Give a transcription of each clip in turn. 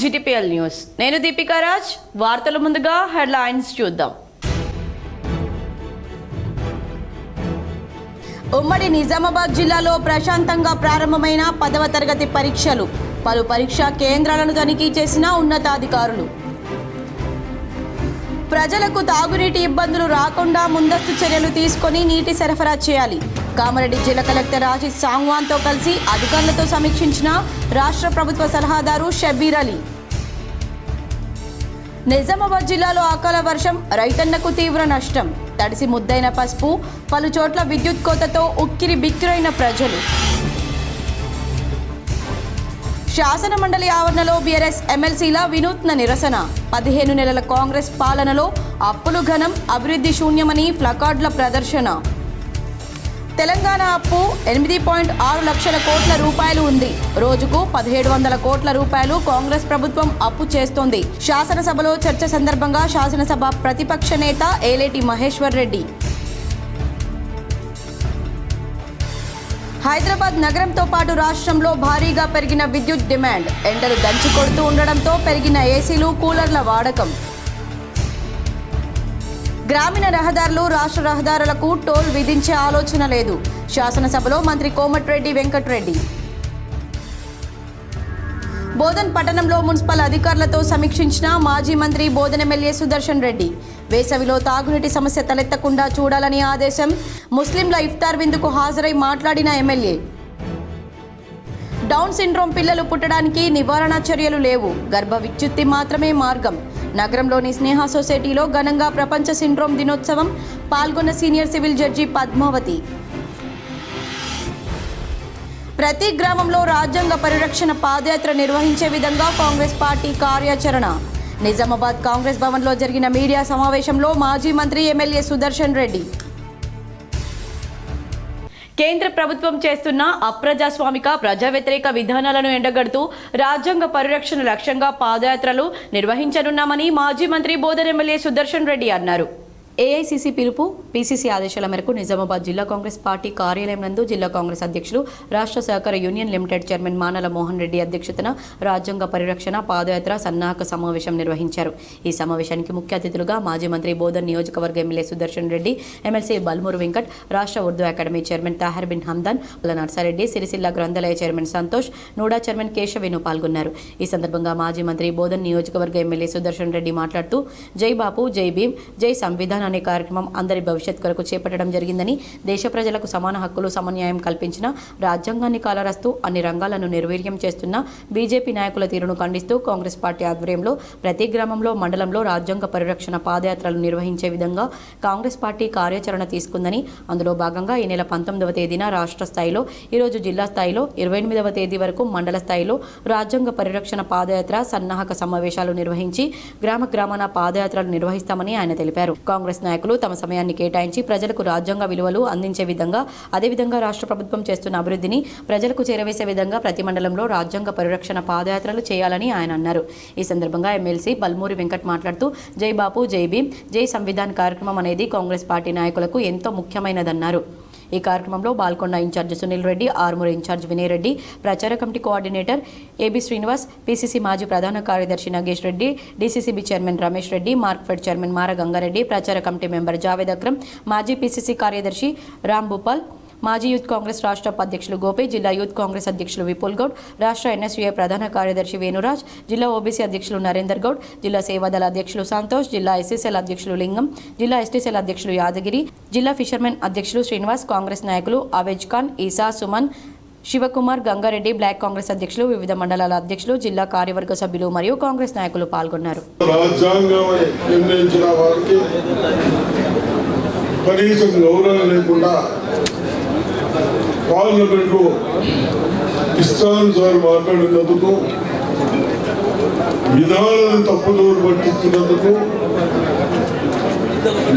GTPL news. నేను దీపికా రాజ్. వార్తల ముందుగా హెడ్లైన్స్ చూద్దాం. ఉమ్మడి నిజామాబాద్ జిల్లాలో ప్రశాంతంగా ప్రారంభమైన 10వ తరగతి పరీక్షలు. పలు పరీక్షా కేంద్రాలను తనిఖీ చేసిన ఉన్నతాధికారులు. ప్రజలకు తాగునీటి ఇబ్బందులు రాకుండా ముందస్తు చర్యలు తీసుకొని నీటి సరఫరా చేయాలి. కామారెడ్డి జిల్లా కలెక్టర్ ఆశిష్ సాంగ్వాన్తో కలిసి అధికారులతో సమీక్షించిన రాష్ట్ర ప్రభుత్వ సలహాదారు షబ్బీర్ అలీ. నిజామాబాద్ జిల్లాలో అకాల వర్షం, రైతన్నకు తీవ్ర నష్టం. తడిసి ముద్దైన పసుపు, పలు చోట్ల విద్యుత్ కోతతో ఉక్కిరి బిక్కిరైన ప్రజలు. శాసన మండలి ఆవరణలో బీఆర్ఎస్ ఎమ్మెల్సీల వినూత్న నిరసన. 15 నెలల కాంగ్రెస్ పాలనలో అప్పులు ఘనం, అభివృద్ధి శూన్యమని ప్లకార్డుల ప్రదర్శన. తెలంగాణ అప్పు 8.6 లక్షల కోట్ల రూపాయలు ఉంది. రోజుకు 1700 కోట్ల రూపాయలు కాంగ్రెస్ ప్రభుత్వం అప్పు చేస్తోంది. శాసనసభలో చర్చ సందర్భంగా శాసనసభ ప్రతిపక్ష నేత ఏలేటి మహేశ్వర్ రెడ్డి. హైదరాబాద్ నగరంతో పాటు రాష్ట్రంలో భారీగా పెరిగిన విద్యుత్ డిమాండ్. ఎండలు దంచి కొడుతూ ఉండడంతో పెరిగిన ఏసీలు, కూలర్ల వాడకం. గ్రామీణ రహదారులు, రాష్ట్ర రహదారులకు టోల్ విధించే ఆలోచన లేదు. శాసనసభలో మంత్రి కోమటిరెడ్డి వెంకటరెడ్డి. బోధన్ పట్టణంలో మున్సిపల్ అధికారులతో సమీక్షించిన మాజీ మంత్రి బోధన్ ఎమ్మెల్యే సుదర్శన్ రెడ్డి. వేసవిలో తాగునీటి సమస్య తలెత్తకుండా చూడాలని ఆదేశం. ముస్లింల ఇఫ్తార్ విందుకు హాజరై మాట్లాడిన ఎమ్మెల్యే. డౌన్ సిండ్రోమ్ పిల్లలు పుట్టడానికి నివారణ చర్యలు లేవు. గర్భ విచ్ఛుత్తి మాత్రమే మార్గం. నగరంలోని స్నేహ సొసైటీలో ఘనంగా ప్రపంచ సిండ్రోమ్ దినోత్సవం. పాల్గొన్న సీనియర్ సివిల్ జడ్జి పద్మావతి. ప్రతి గ్రామంలో రాజ్యాంగ పరిరక్షణ పాదయాత్ర నిర్వహించే విధంగా కాంగ్రెస్ పార్టీ కార్యాచరణ. నిజామాబాద్ కాంగ్రెస్ భవన్లో జరిగిన మీడియా సమావేశంలో మాజీ మంత్రి ఎమ్మెల్యే సుదర్శన్ రెడ్డి. కేంద్ర ప్రభుత్వం చేస్తున్న అప్రజాస్వామిక, ప్రజా వ్యతిరేక విధానాలను ఎండగడుతూ రాజ్యాంగ పరిరక్షణ లక్ష్యంగా పాదయాత్రలు నిర్వహించనున్నామని మాజీ మంత్రి బోధన్ ఎమ్మెల్యే సుదర్శన్ రెడ్డి అన్నారు. ఏఐసీసీ పిలుపు, పీసీసీ ఆదేశాల మేరకు నిజామాబాద్ జిల్లా కాంగ్రెస్ పార్టీ కార్యాలయం నందు జిల్లా కాంగ్రెస్ అధ్యక్షులు, రాష్ట్ర సహకార union limited chairman మానల Mohan Reddy అధ్యక్షతన రాజ్యాంగ పరిరక్షణ పాదయాత్ర సన్నాహక సమావేశం నిర్వహించారు. ఈ సమావేశానికి ముఖ్య అతిథులుగా మాజీ మంత్రి బోధన్ నియోజకవర్గ ఎమ్మెల్యే సుదర్శన్ రెడ్డి, ఎమ్మెల్సీ బల్మూరు వెంకట్, రాష్ట్ర ఉర్దూ అకాడమీ చైర్మన్ తాహర్ బిన్ హమ్దాన్, నర్సారెడ్డి, సిరిసిల్ల గ్రంథాలయ chairman Santosh, NUDA chairman Keshavenu పాల్గొన్నారు. ఈ సందర్భంగా మాజీ మంత్రి బోధన్ నియోజకవర్గ ఎమ్మెల్యే సుదర్శన్ రెడ్డి మాట్లాడుతూ జై బాపు, జై భీమ్, జై సంవిధాన్ అనే కార్యక్రమం అందరి భవిష్యత్ కొరకు చేపట్టడం జరిగిందని, దేశ ప్రజలకు సమాన హక్కులు, సమన్యాయం కల్పించిన రాజ్యాంగాన్ని కాలరాస్తూ అన్ని రంగాలను నిర్వీర్యం చేస్తున్న బీజేపీ నాయకుల తీరును ఖండిస్తూ కాంగ్రెస్ పార్టీ ఆధ్వర్యంలో ప్రతి గ్రామంలో, మండలంలో రాజ్యాంగ పరిరక్షణ పాదయాత్రలు నిర్వహించే విధంగా కాంగ్రెస్ పార్టీ కార్యాచరణ తీసుకుందని, అందులో భాగంగా ఈ నెల 19వ తేదీన రాష్ట్ర స్థాయిలో, ఈరోజు జిల్లా స్థాయిలో, 28వ తేదీ వరకు మండల స్థాయిలో రాజ్యాంగ పరిరక్షణ పాదయాత్ర సన్నాహక సమావేశాలు నిర్వహించి గ్రామ గ్రామాన పాదయాత్రలు నిర్వహిస్తామని ఆయన తెలిపారు. కాంగ్రెస్ నాయకులు తమ సమయాన్ని కేటాయించి ప్రజలకు రాజ్యాంగ విలువలు అందించే విధంగా, అదేవిధంగా రాష్ట్ర ప్రభుత్వం చేస్తున్న అభివృద్ధిని ప్రజలకు చేరవేసే విధంగా ప్రతి మండలంలో రాజ్యాంగ పరిరక్షణ పాదయాత్రలు చేయాలని ఆయన అన్నారు. ఈ సందర్భంగా ఎమ్మెల్సీ బల్మూరి వెంకట్ మాట్లాడుతూ జై బాపు, జై భీమ్, జై సంవిధాన్ కార్యక్రమం అనేది కాంగ్రెస్ పార్టీ నాయకులకు ఎంతో ముఖ్యమైనదన్నారు. ఈ కార్యక్రమంలో బాల్కొండ ఇన్ఛార్జ్ సునీల్ రెడ్డి, ఆర్మూరు ఇన్ఛార్జ్ వినయ్ రెడ్డి, ప్రచార committee coordinator A B Srinivas, PCC మాజీ ప్రధాన కార్యదర్శి Nagesh Reddy, DCCB chairman Ramesh Reddy, Markfed chairman Mara Ganga Reddy, ప్రచార కమిటీ మెంబర్ జావేద్ అక్రమ్, మాజీ పీసీసీ కార్యదర్శి రామ్ భూపాల్, మాజీ యూత్ కాంగ్రెస్ రాష్ట్ర అధ్యక్షులు గోపి, జిల్లా యూత్ కాంగ్రెస్ అధ్యక్షులు విపుల్ గౌడ్, రాష్ట్ర ఎన్ఎస్యూఏ ప్రధాన కార్యదర్శి వేణురాజ్, జిల్లా ఓబీసీ అధ్యక్షులు నరేందర్ గౌడ్, జిల్లా సేవాదళ అధ్యక్షులు సంతోష్, జిల్లా ఎస్సీసీఎల్ అధ్యక్షులు లింగం, జిల్లా ఎస్టీసీఎల్ అధ్యక్షులు యాదగిరి, జిల్లా ఫిషర్మెన్ అధ్యక్షులు శ్రీనివాస్, కాంగ్రెస్ నాయకులు అవేజ్ ఖాన్, ఈసా, సుమన్, శివకుమార్, గంగారెడ్డి, బ్లాక్ కాంగ్రెస్ అధ్యక్షులు, వివిధ మండలాల అధ్యక్షులు, జిల్లా కార్యవర్గ సభ్యులు మరియు కాంగ్రెస్ నాయకులు పాల్గొన్నారు. పార్లమెంట్లో ఇష్టానుసారి మాట్లాడినందుకు, విధానాలను తప్పుదోవ పట్టించినందుకు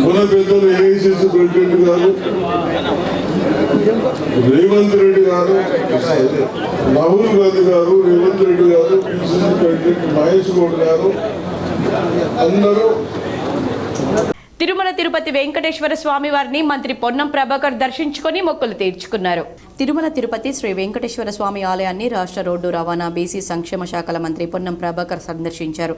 మన పెద్దలు ఏఐసీసీ ప్రెసిడెంట్ గారు, రేవంత్ రెడ్డి గారు, రాహుల్ గాంధీ గారు, రేవంత్ రెడ్డి గారు, పిసిసి ప్రెసిడెంట్ మహేష్ గౌడ్ గారు అందరూ తిరుమల తిరుపతి వెంకటేశ్వర స్వామి వారిని మంత్రి పొన్నం ప్రభాకర్ దర్శించుకొని మొక్కులు తీర్చుకున్నారు. తిరుమల తిరుపతి శ్రీ వెంకటేశ్వర స్వామి ఆలయాన్ని రాష్ట్ర రోడ్డు రవాణా బీసీ సంక్షేమ శాఖల మంత్రి పొన్నం ప్రభాకర్ సందర్శించారు.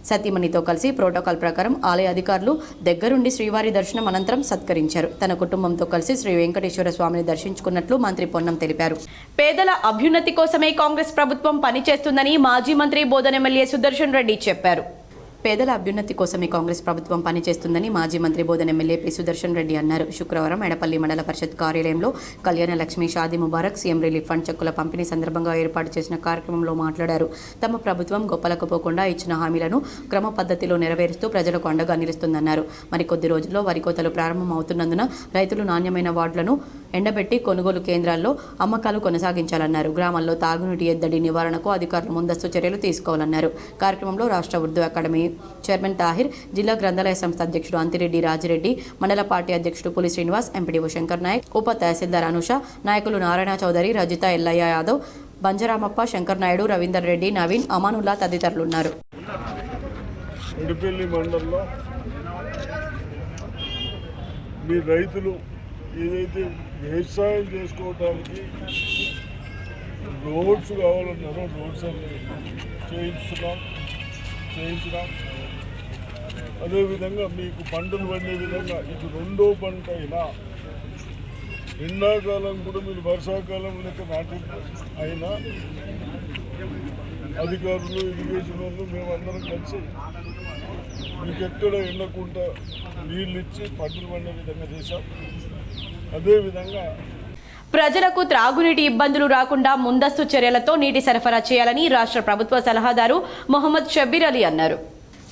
సతీమణితో కలిసి ప్రోటోకాల్ ప్రకారం ఆలయ అధికారులు దగ్గరుండి శ్రీవారి దర్శనం అనంతరం సత్కరించారు. తన కుటుంబంతో కలిసి శ్రీ వెంకటేశ్వర స్వామిని దర్శించుకున్నట్లు మంత్రి పొన్నం తెలిపారు. పేదల అభ్యున్నతి కోసమే కాంగ్రెస్ ప్రభుత్వం పనిచేస్తుందని మాజీ మంత్రి బోధన్ ఎమ్మెల్యే సుదర్శన్ రెడ్డి చెప్పారు. పేదల అభ్యున్నతి కోసమే కాంగ్రెస్ ప్రభుత్వం పనిచేస్తుందని మాజీ మంత్రి బోధన్ ఎమ్మెల్యే పి సుదర్శన్ రెడ్డి అన్నారు. శుక్రవారం ఎడపల్లి మండల పరిషత్ కార్యాలయంలో Kalyana Lakshmi Shaadi Mubarak CM relief fund చెక్కుల పంపిణీ సందర్భంగా ఏర్పాటు చేసిన కార్యక్రమంలో మాట్లాడారు. తమ ప్రభుత్వం గొప్పలకు పోకుండా ఇచ్చిన హామీలను క్రమ పద్ధతిలో నెరవేరుస్తూ ప్రజలకు అండగా నిలుస్తుందన్నారు. మరికొద్ది రోజుల్లో వరి కోతలు ప్రారంభం అవుతున్నందున రైతులు నాణ్యమైన వాడ్లను ఎండబెట్టి కొనుగోలు కేంద్రాల్లో అమ్మకాలు కొనసాగించాలన్నారు. గ్రామాల్లో తాగునీటి ఎద్దడి నివారణకు అధికారులు ముందస్తు చర్యలు తీసుకోవాలన్నారు. కార్యక్రమంలో రాష్ట్ర ఉర్దూ అకాడమీ చైర్మన్ తాహిర్, జిల్లా గ్రంథాలయ సంస్థ అధ్యక్షుడు అంతిరెడ్డి రాజిరెడ్డి, మండల పార్టీ అధ్యక్షుడు పులి శ్రీనివాస్, ఎంపీడీఓ శంకర్ నాయక్, ఉప తహసీల్దార్ అనుష, నాయకులు నారాయణ చౌదరి, రజిత, ఎల్లయ్య యాదవ్, బంజరామప్ప, శంకర్ నాయుడు, రవీందర్ రెడ్డి, నవీన్, అమానుల్లా తదితరులున్నారు. ఉడిపల్లి మండలంలో మీ రైతులు ఏదైతే వ్యవసాయం చేసుకోవడానికి రోడ్స్ కావాలన్నారో రోడ్స్ అన్ని చేయించడం అదేవిధంగా మీకు పంటలు పండే విధంగా ఇటు రెండో పంట అయినా ఎండాకాలం కూడా మీరు వర్షాకాలం లెక్క నాటి అయినా అధికారులు ఇరిగేషన్ వాళ్ళు మేమందరం కలిసి మీకు ఎక్కడ ఎండకుండా నీళ్ళు ఇచ్చి పంటలు పండే విధంగా చేశాం. అదేవిధంగా ప్రజలకు త్రాగునీటి ఇబ్బందులు రాకుండా ముందస్తు చర్యలతో నీటి సరఫరా చేయాలని రాష్ట్ర ప్రభుత్వ సలహాదారు మొహమ్మద్ షబ్బీర్ అలీ అన్నారు.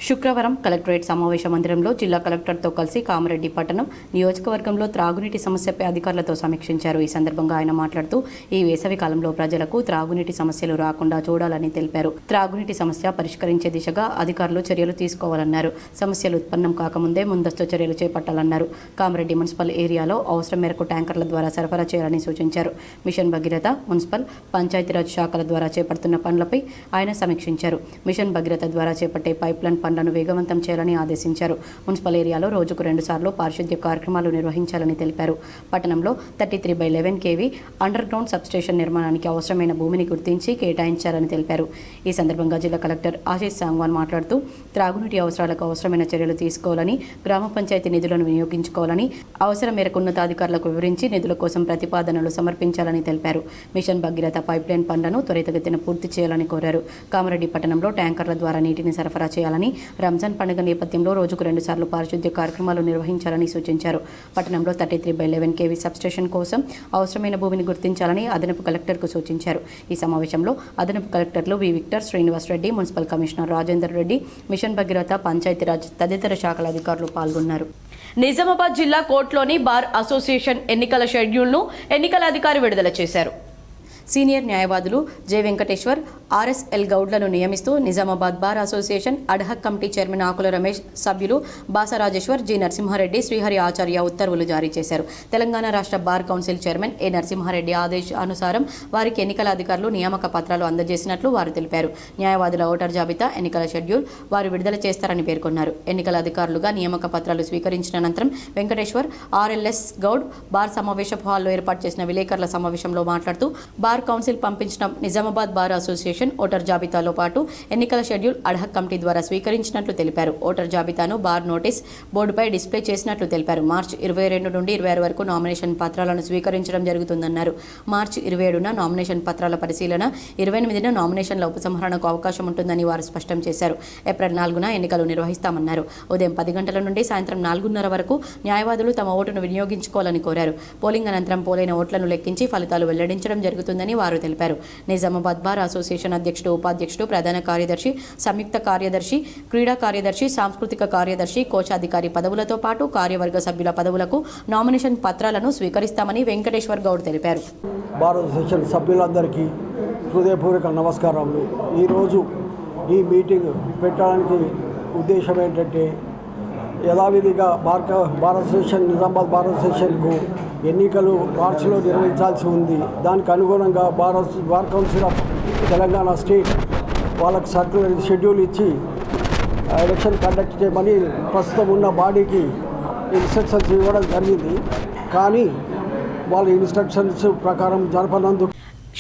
శుక్రవారం కలెక్టరేట్ సమావేశ మందిరంలో జిల్లా కలెక్టర్తో కలిసి కామారెడ్డి పట్టణం నియోజకవర్గంలో త్రాగునీటి సమస్యపై అధికారులతో సమీక్షించారు. ఈ సందర్భంగా ఆయన మాట్లాడుతూ ఈ వేసవి కాలంలో ప్రజలకు త్రాగునీటి సమస్యలు రాకుండా చూడాలని తెలిపారు. త్రాగునీటి సమస్య పరిష్కరించే దిశగా అధికారులు చర్యలు తీసుకోవాలన్నారు. సమస్యలు ఉత్పన్నం కాకముందే ముందస్తు చర్యలు చేపట్టాలన్నారు. కామారెడ్డి మున్సిపల్ ఏరియాలో అవసరం మేరకు ట్యాంకర్ల ద్వారా సరఫరా చేయాలని సూచించారు. మిషన్ భగీరథ, మున్సిపల్, పంచాయతీరాజ్ శాఖల ద్వారా చేపడుతున్న పనులపై ఆయన సమీక్షించారు. మిషన్ భగీరథ ద్వారా చేపట్టే పైప్లైన్ పనులను వేగవంతం చేయాలని ఆదేశించారు. మున్సిపల్ ఏరియాలో రోజుకు 2 సార్లు పారిశుద్ధ్య కార్యక్రమాలు నిర్వహించాలని తెలిపారు. పట్టణంలో 33/11 kV అండర్ గ్రౌండ్ సబ్స్టేషన్ నిర్మాణానికి అవసరమైన భూమిని గుర్తించి కేటాయించాలని తెలిపారు. ఈ సందర్భంగా జిల్లా కలెక్టర్ ఆశీష్ సాంగ్వాన్ మాట్లాడుతూ త్రాగునీటి అవసరాలకు అవసరమైన చర్యలు తీసుకోవాలని, గ్రామ పంచాయతీ నిధులను వినియోగించుకోవాలని, అవసరం మేరకు ఉన్నతాధికారులకు వివరించి నిధుల కోసం ప్రతిపాదనలు సమర్పించాలని తెలిపారు. మిషన్ భగీరథ పైప్లైన్ పనులను త్వరితగతిన పూర్తి చేయాలని కోరారు. కామారెడ్డి పట్టణంలో ట్యాంకర్ల ద్వారా నీటిని సరఫరా చేయాలని, రంజాన్ పండుగ నేపథ్యంలో రోజుకు 2 సార్లు పారిశుద్ధ్య కార్యక్రమాలు నిర్వహించాలని సూచించారు. పట్టణంలో 33/11 kV సబ్స్టేషన్ కోసం అవసరమైన భూమిని గుర్తించాలని అదనపు కలెక్టర్కు సూచించారు. ఈ సమావేశంలో అదనపు కలెక్టర్లు V Victor, Srinivas Reddy, municipal commissioner Rajender Reddy, mission Bhagiratha, Panchayati Raj తదితర శాఖల అధికారులు పాల్గొన్నారు. నిజామాబాద్ జిల్లా కోర్టులోని బార్ అసోసియేషన్ ఎన్నికల షెడ్యూల్ను ఎన్నికల అధికారి విడుదల చేశారు. సీనియర్ న్యాయవాదులు జె వెంకటేశ్వర్, ఆర్ఎస్ఎల్ గౌడ్లను నియమిస్తూ Nizamabad bar association ad hoc committee chairman Akula Ramesh, సభ్యులు బాస రాజేశ్వర్, జి నరసింహారెడ్డి, శ్రీహరి ఆచార్య ఉత్తర్వులు జారీ చేశారు. తెలంగాణ రాష్ట్ర bar council chairman A Narasimha Reddy ఆదేశానుసారం వారికి ఎన్నికల అధికారులు నియామక పత్రాలు అందజేసినట్లు వారు తెలిపారు. న్యాయవాదుల ఓటర్ జాబితా, ఎన్నికల షెడ్యూల్ వారు విడుదల చేస్తారని పేర్కొన్నారు. ఎన్నికల అధికారులుగా నియామక పత్రాలు స్వీకరించిన అనంతరం వెంకటేశ్వర్, ఆర్ఎల్ఎస్ గౌడ్ బార్ సమావేశపు హాల్లో ఏర్పాటు చేసిన విలేకరుల సమావేశంలో మాట్లాడుతూ బార్ కౌన్సిల్ పంపించిన నిజామాబాద్ బార్ అసోసియేషన్ ఓటర్ జాబితాలో పాటు ఎన్నికల షెడ్యూల్ అడ్హక్ కమిటీ ద్వారా స్వీకరించినట్లు తెలిపారు. ఓటర్ జాబితాను బార్ నోటీస్ బోర్డుపై డిస్ప్లే చేసినట్లు తెలిపారు. మార్చి 22 నుండి 26 వరకు నామినేషన్ పత్రాలను స్వీకరించడం జరుగుతుందన్నారు. మార్చి 27న నామినేషన్ పత్రాల పరిశీలన, 28న నామినేషన్ల ఉపసంహరణకు అవకాశం ఉంటుందని వారు స్పష్టం చేశారు. ఏప్రిల్ 4న ఎన్నికలు నిర్వహిస్తామన్నారు. ఉదయం 10 గంటల నుండి సాయంత్రం 4:30 వరకు న్యాయవాదులు తమ ఓటును వినియోగించుకోవాలని కోరారు. పోలింగ్ అనంతరం పోలైన ఓట్లను లెక్కించి ఫలితాలు వెల్లడించడం జరుగుతుందని వారు తెలిపారు. నిజామాబాద్ బార్ అసోసియేషన్ అధ్యక్షుడు, ఉపాధ్యక్షుడు, ప్రధాన కార్యదర్శి, సంయుక్త కార్యదర్శి, క్రీడా కార్యదర్శి, సాంస్కృతిక కార్యదర్శి, కోశాధికారి పదవులతో పాటు కార్యవర్గ సభ్యుల పదవులకు నామినేషన్ పత్రాలను స్వీకరిస్తామని వెంకటేశ్వర్ గౌడ్ తెలిపారు. బార్ అసోసియేషన్ సభ్యులందరికీ హృదయపూర్వక నమస్కారాలు. ఈరోజు ఈ మీటింగ్ పెట్టడానికి ఉద్దేశం ఏంటంటే, యథావిధిగా బార్ అసోసియేషన్ నిజామాబాద్ బార్ అసోసియేషన్కు ఎన్నికలు మార్చిలో నిర్వహించాల్సి ఉంది. దానికి అనుగుణంగా bar council of Telangana state వాళ్ళకు సర్క్యులర్ షెడ్యూల్ ఇచ్చి ఎలక్షన్ కండక్ట్ చేయమని ప్రస్తుతం ఉన్న బాడీకి ఇన్స్ట్రక్షన్స్ ఇవ్వడం జరిగింది. కానీ వాళ్ళ ఇన్స్ట్రక్షన్స్ ప్రకారం జరపనందుకు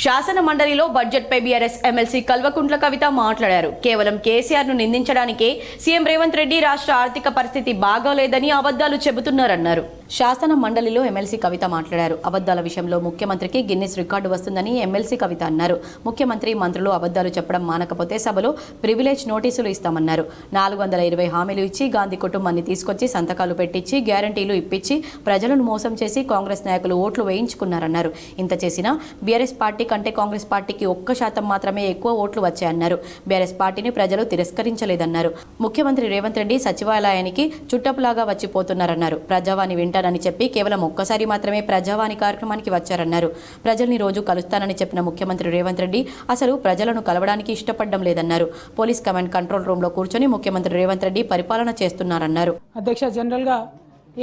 శాసన మండలిలో బడ్జెట్పై బీఆర్ఎస్ ఎమ్మెల్సీ కల్వకుంట్ల కవిత మాట్లాడారు. కేవలం కేసీఆర్ను నిందించడానికే సీఎం రేవంత్ రెడ్డి రాష్ట్ర ఆర్థిక పరిస్థితి బాగోలేదని అబద్ధాలు చెబుతున్నారన్నారు. శాసన మండలిలో ఎమ్మెల్సీ కవిత మాట్లాడారు. అబద్ధాల విషయంలో ముఖ్యమంత్రికి గిన్నిస్ రికార్డు వస్తుందని ఎమ్మెల్సీ కవిత అన్నారు. ముఖ్యమంత్రి మంత్రులు అబద్ధాలు చెప్పడం మానకపోతే సభలో ప్రివిలేజ్ నోటీసులు ఇస్తామన్నారు. 420 హామీలు ఇచ్చి గాంధీ కుటుంబాన్ని తీసుకొచ్చి సంతకాలు పెట్టించి గ్యారంటీలు ఇప్పించి ప్రజలను మోసం చేసి కాంగ్రెస్ నాయకులు ఓట్లు వేయించుకున్నారన్నారు. ఇంత చేసినా బీఆర్ఎస్ పార్టీ కంటే కాంగ్రెస్ పార్టీకి 1% మాత్రమే ఎక్కువ ఓట్లు వచ్చాయన్నారు. బీఆర్ఎస్ పార్టీని ప్రజలు తిరస్కరించలేదన్నారు. ముఖ్యమంత్రి రేవంత్ రెడ్డి సచివాలయానికి చుట్టపులాగా వచ్చిపోతున్నారన్నారు. ప్రజావాణి వింటానని చెప్పి కేవలం ఒక్కసారి మాత్రమే ప్రజావాణి కార్యక్రమానికి వచ్చారన్నారు. ప్రజల్ని రోజు కలుస్తానని చెప్పిన ముఖ్యమంత్రి రేవంత్ రెడ్డి అసలు ప్రజలను కలవడానికి ఇష్టపడడం లేదన్నారు. పోలీస్ కమాండ్ కంట్రోల్ రూమ్లో కూర్చొని ముఖ్యమంత్రి రేవంత్ రెడ్డి పరిపాలన చేస్తున్నారన్నారు. అధ్యక్ష, జనరల్గా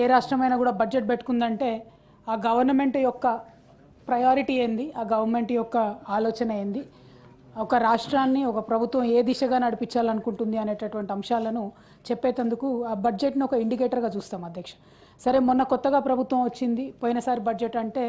ఏ రాష్ట్రమైనా కూడా బడ్జెట్ పెట్టుకుందంటే ఆ గవర్నమెంట్ యొక్క ప్రయారిటీ ఏంది, ఆ గవర్నమెంట్ యొక్క ఆలోచన ఏంది, ఒక రాష్ట్రాన్ని ఒక ప్రభుత్వం ఏ దిశగా నడిపించాలనుకుంటుంది అనేటటువంటి అంశాలను చెప్పేటందుకు ఆ బడ్జెట్ను ఒక ఇండికేటర్గా చూస్తాం అధ్యక్ష. సరే, మొన్న కొత్తగా ప్రభుత్వం వచ్చింది. పోయినసారి బడ్జెట్ అంటే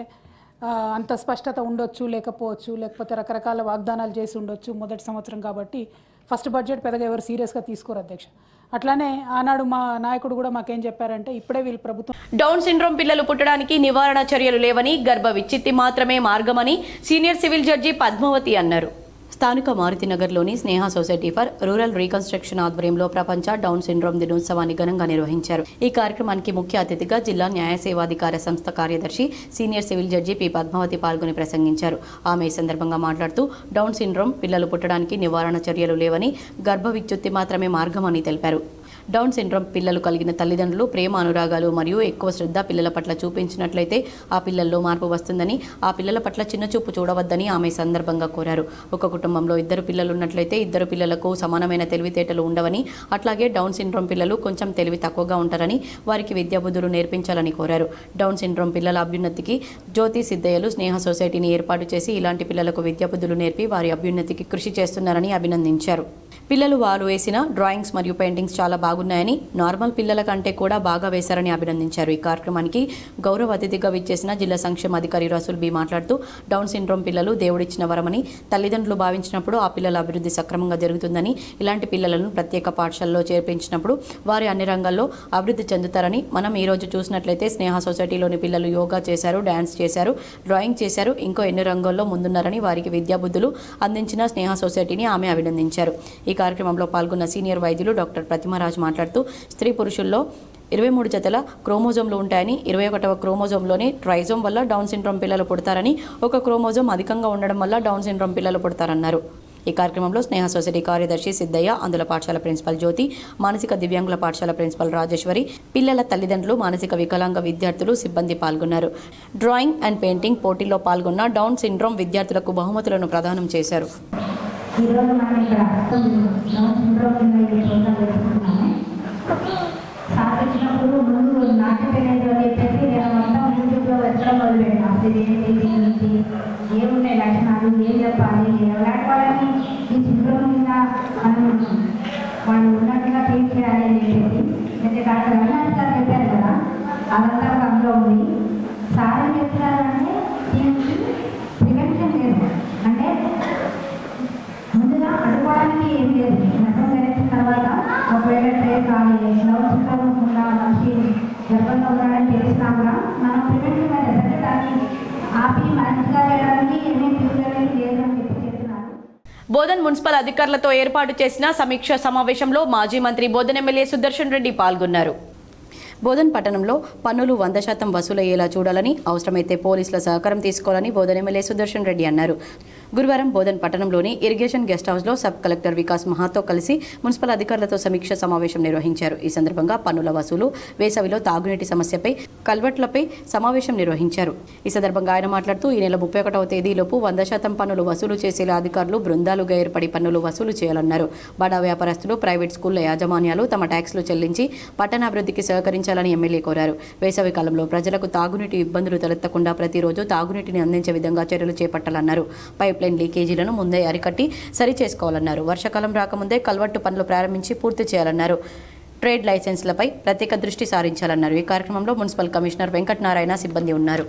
అంత స్పష్టత ఉండొచ్చు, లేకపోతే రకరకాల వాగ్దానాలు చేసి ఉండొచ్చు మొదటి సంవత్సరం కాబట్టి ఫస్ట్ బడ్జెట్ పెద్దగా ఎవరు సీరియస్గా తీసుకోరు అధ్యక్ష. అట్లానే ఆనాడు మా నాయకుడు కూడా మాకేం చెప్పారంటే ఇప్పుడే వీళ్ళు ప్రభుత్వం డౌన్ సిండ్రోమ్ పిల్లలు పుట్టడానికి నివారణ చర్యలు లేవని, గర్భ విచ్ఛిత్తి మాత్రమే మార్గమని సీనియర్ సివిల్ జడ్జి పద్మావతి అన్నారు. స్థానిక మారుతినగర్లోని స్నేహ సొసైటీ ఫర్ రూరల్ రీకన్స్ట్రక్షన్ ఆధ్వర్యంలో ప్రపంచ డౌన్ సిండ్రోమ్ దినోత్సవాన్ని ఘనంగా నిర్వహించారు. ఈ కార్యక్రమానికి ముఖ్య అతిథిగా జిల్లా న్యాయ సేవాధికార సంస్థ కార్యదర్శి senior civil judge P Padmavathi పాల్గొని ప్రసంగించారు. ఆమె ఈ సందర్భంగా మాట్లాడుతూ డౌన్ సిండ్రోమ్ పిల్లలు పుట్టడానికి నివారణ చర్యలు లేవని, గర్భ విచ్ఛిత్తి మాత్రమే మార్గమని తెలిపారు. డౌన్ సిండ్రోమ్ పిల్లలు కలిగిన తల్లిదండ్రులు ప్రేమ అనురాగాలు మరియు ఎక్కువ శ్రద్ధ పిల్లల పట్ల చూపించినట్లయితే ఆ పిల్లల్లో మార్పు వస్తుందని, ఆ పిల్లల పట్ల చిన్న చూపు చూడవద్దని ఆమె సందర్భంగా కోరారు. ఒక కుటుంబంలో 2 పిల్లలు ఉన్నట్లయితే 2 పిల్లలకు సమానమైన తెలివితేటలు ఉండవని, అట్లాగే డౌన్ సిండ్రోమ్ పిల్లలు కొంచెం తెలివి తక్కువగా ఉంటారని, వారికి విద్యాబుద్ధులు నేర్పించాలని కోరారు. డౌన్ సిండ్రోమ్ పిల్లల అభ్యున్నతికి జ్యోతి సిద్ధయ్యలు స్నేహ సొసైటీని ఏర్పాటు చేసి ఇలాంటి పిల్లలకు విద్యాబుద్ధులు నేర్పి వారి అభ్యున్నతికి కృషి చేస్తున్నారని అభినందించారు. పిల్లలు వారు వేసిన డ్రాయింగ్స్ మరియు పెయింటింగ్స్ చాలా బాగున్నాయని, నార్మల్ పిల్లల కంటే కూడా బాగా వేశారని అభినందించారు. ఈ కార్యక్రమానికి గౌరవ అతిథిగా విచ్చేసిన జిల్లా సంక్షేమ అధికారి రసూల్ బి మాట్లాడుతూ డౌన్ సిండ్రోమ్ పిల్లలు దేవుడిచ్చిన వరమని, తల్లిదండ్రులు భావించినప్పుడు ఆ పిల్లల అభివృద్ధి సక్రమంగా జరుగుతుందని, ఇలాంటి పిల్లలను ప్రత్యేక పాఠశాలలో చేర్పించినప్పుడు వారి అన్ని రంగాల్లో అభివృద్ధి చెందుతారని, మనం ఈ రోజు చూసినట్లయితే స్నేహ సొసైటీలోని పిల్లలు యోగా చేశారు, డ్యాన్స్ చేశారు, డ్రాయింగ్ చేశారు, ఇంకో ఎన్ని రంగాల్లో ముందున్నారని వారికి విద్యాబుద్ధులు అందించిన స్నేహ సొసైటీని ఆమె అభినందించారు. ఈ కార్యక్రమంలో పాల్గొన్న సీనియర్ వైద్యులు డాక్టర్ ప్రతిమరాజ్ మాట్లాడుతూ స్త్రీ పురుషుల్లో 23 జతల క్రోమోజోమ్లు ఉంటాయని, 21వ క్రోమోజోమ్లోని ట్రైజోమ్ వల్ల డౌన్ సిండ్రోమ్ పిల్లలు పుడతారని, ఒక క్రోమోజోమ్ అధికంగా ఉండడం వల్ల డౌన్ సిండ్రోమ్ పిల్లలు పుడతారన్నారు. ఈ కార్యక్రమంలో స్నేహ సొసైటీ కార్యదర్శి సిద్ధయ్య, అందుల పాఠశాల ప్రిన్సిపల్ జ్యోతి, మానసిక దివ్యాంగుల పాఠశాల ప్రిన్సిపల్ రాజేశ్వరి, పిల్లల తల్లిదండ్రులు, మానసిక వికలాంగ విద్యార్థులు, సిబ్బంది పాల్గొన్నారు. డ్రాయింగ్ అండ్ పెయింటింగ్ పోటీల్లో పాల్గొన్న డౌన్ సిండ్రోమ్ విద్యార్థులకు బహుమతులను ప్రదానం చేశారు. ఈరోజు మనం ఇక్కడ డౌన్ సిండ్రోమ్ ప్రోగ్రాం జరుపుకుంటున్నాము. సాధించినప్పుడు ముందు నాట్యపేరెంట్ అని చెప్పేసి నేను మొత్తం యూట్యూబ్లో వెతకడం మొదలుపెట్టాను. అసలు ఏంటి, ఏమున్నాయి లక్షణాలు, ఏం చెప్పాలి, ఎలాంటి వాళ్ళని ఈ సిండ్రోమ్ మీద మనం వాళ్ళు ఉన్నట్టుగా ట్రీట్ చేయాలి అని చెప్పేసి అయితే డాక్టర్ అవినాష్ గారు చెప్పారు కదా, అదంతా అందులో ఉంది. సార్ ఏం చెప్తున్నారంటే దీనికి ప్రివెన్షన్ లేదు, అంటే ముందుగా అడుకోవడానికి ఏం లేదు. నష్టం జరిగిన తర్వాత ఒకవేళ ట్రేస్ కానీ డౌన్ సిండ్రోమ్ ఉన్న మనిషి గర్భంలో ఉన్నాడని తెలిసినా కూడా మనం ప్రివెంటివ్ మెథడ్స్ అంటే దాన్ని ఆపి మంచిగా చేయడానికి ఏమేమి తీసుకెళ్ళేది లేదని చెప్పి చెప్తున్నారు. బోధన్ మున్సిపల్ అధికారులతో ఏర్పాటు చేసిన సమీక్ష సమావేశంలో మాజీ మంత్రి బోధన్ ఎమ్మెల్యే సుదర్శన్ రెడ్డి పాల్గొన్నారు. బోధన్ పట్టణంలో పన్నులు 100% వసూలయ్యేలా చూడాలని, అవసరమైతే పోలీసుల సహకారం తీసుకోవాలని బోధన్ ఎమ్మెల్యే సుదర్శన్ రెడ్డి అన్నారు. గురువారం బోధన్ పట్టణంలోని ఇరిగేషన్ గెస్ట్ హౌస్లో సబ్ కలెక్టర్ వికాస్ మహాతో కలిసి మున్సిపల్ అధికారులతో సమీక్ష సమావేశం నిర్వహించారు. ఈ సందర్భంగా పన్నుల వసూలు, వేసవిలో తాగునీటి సమస్యపై, కల్వర్ట్లపై సమావేశం నిర్వహించారు. ఈ సందర్భంగా ఆయన మాట్లాడుతూ ఈ నెల 31వ తేదీలోపు 100% పన్నులు వసూలు చేసేలా అధికారులు బృందాలుగా ఏర్పడి పన్నులు వసూలు చేయాలన్నారు. బడా వ్యాపారస్తులు, ప్రైవేట్ స్కూళ్ల యాజమాన్యాలు తమ ట్యాక్స్లు చెల్లించి పట్టణాభివృద్ధికి సహకరించాలని ఎమ్మెల్యే కోరారు. వేసవి కాలంలో ప్రజలకు తాగునీటి ఇబ్బందులు తలెత్తకుండా ప్రతిరోజు తాగునీటిని అందించే విధంగా చర్యలు చేపట్టాలన్నారు. పైప్ లైన్ లీకేజీలను ముందే అరికట్టి సరి చేసుకోవాలన్నారు. వర్షాకాలం రాకముందే కల్వర్టు పనులు ప్రారంభించి పూర్తి చేయాలన్నారు. ట్రేడ్ లైసెన్స్లపై ప్రత్యేక దృష్టి సారించాలన్నారు. ఈ కార్యక్రమంలో మున్సిపల్ కమిషనర్ వెంకటనారాయణ సిబ్బంది ఉన్నారు.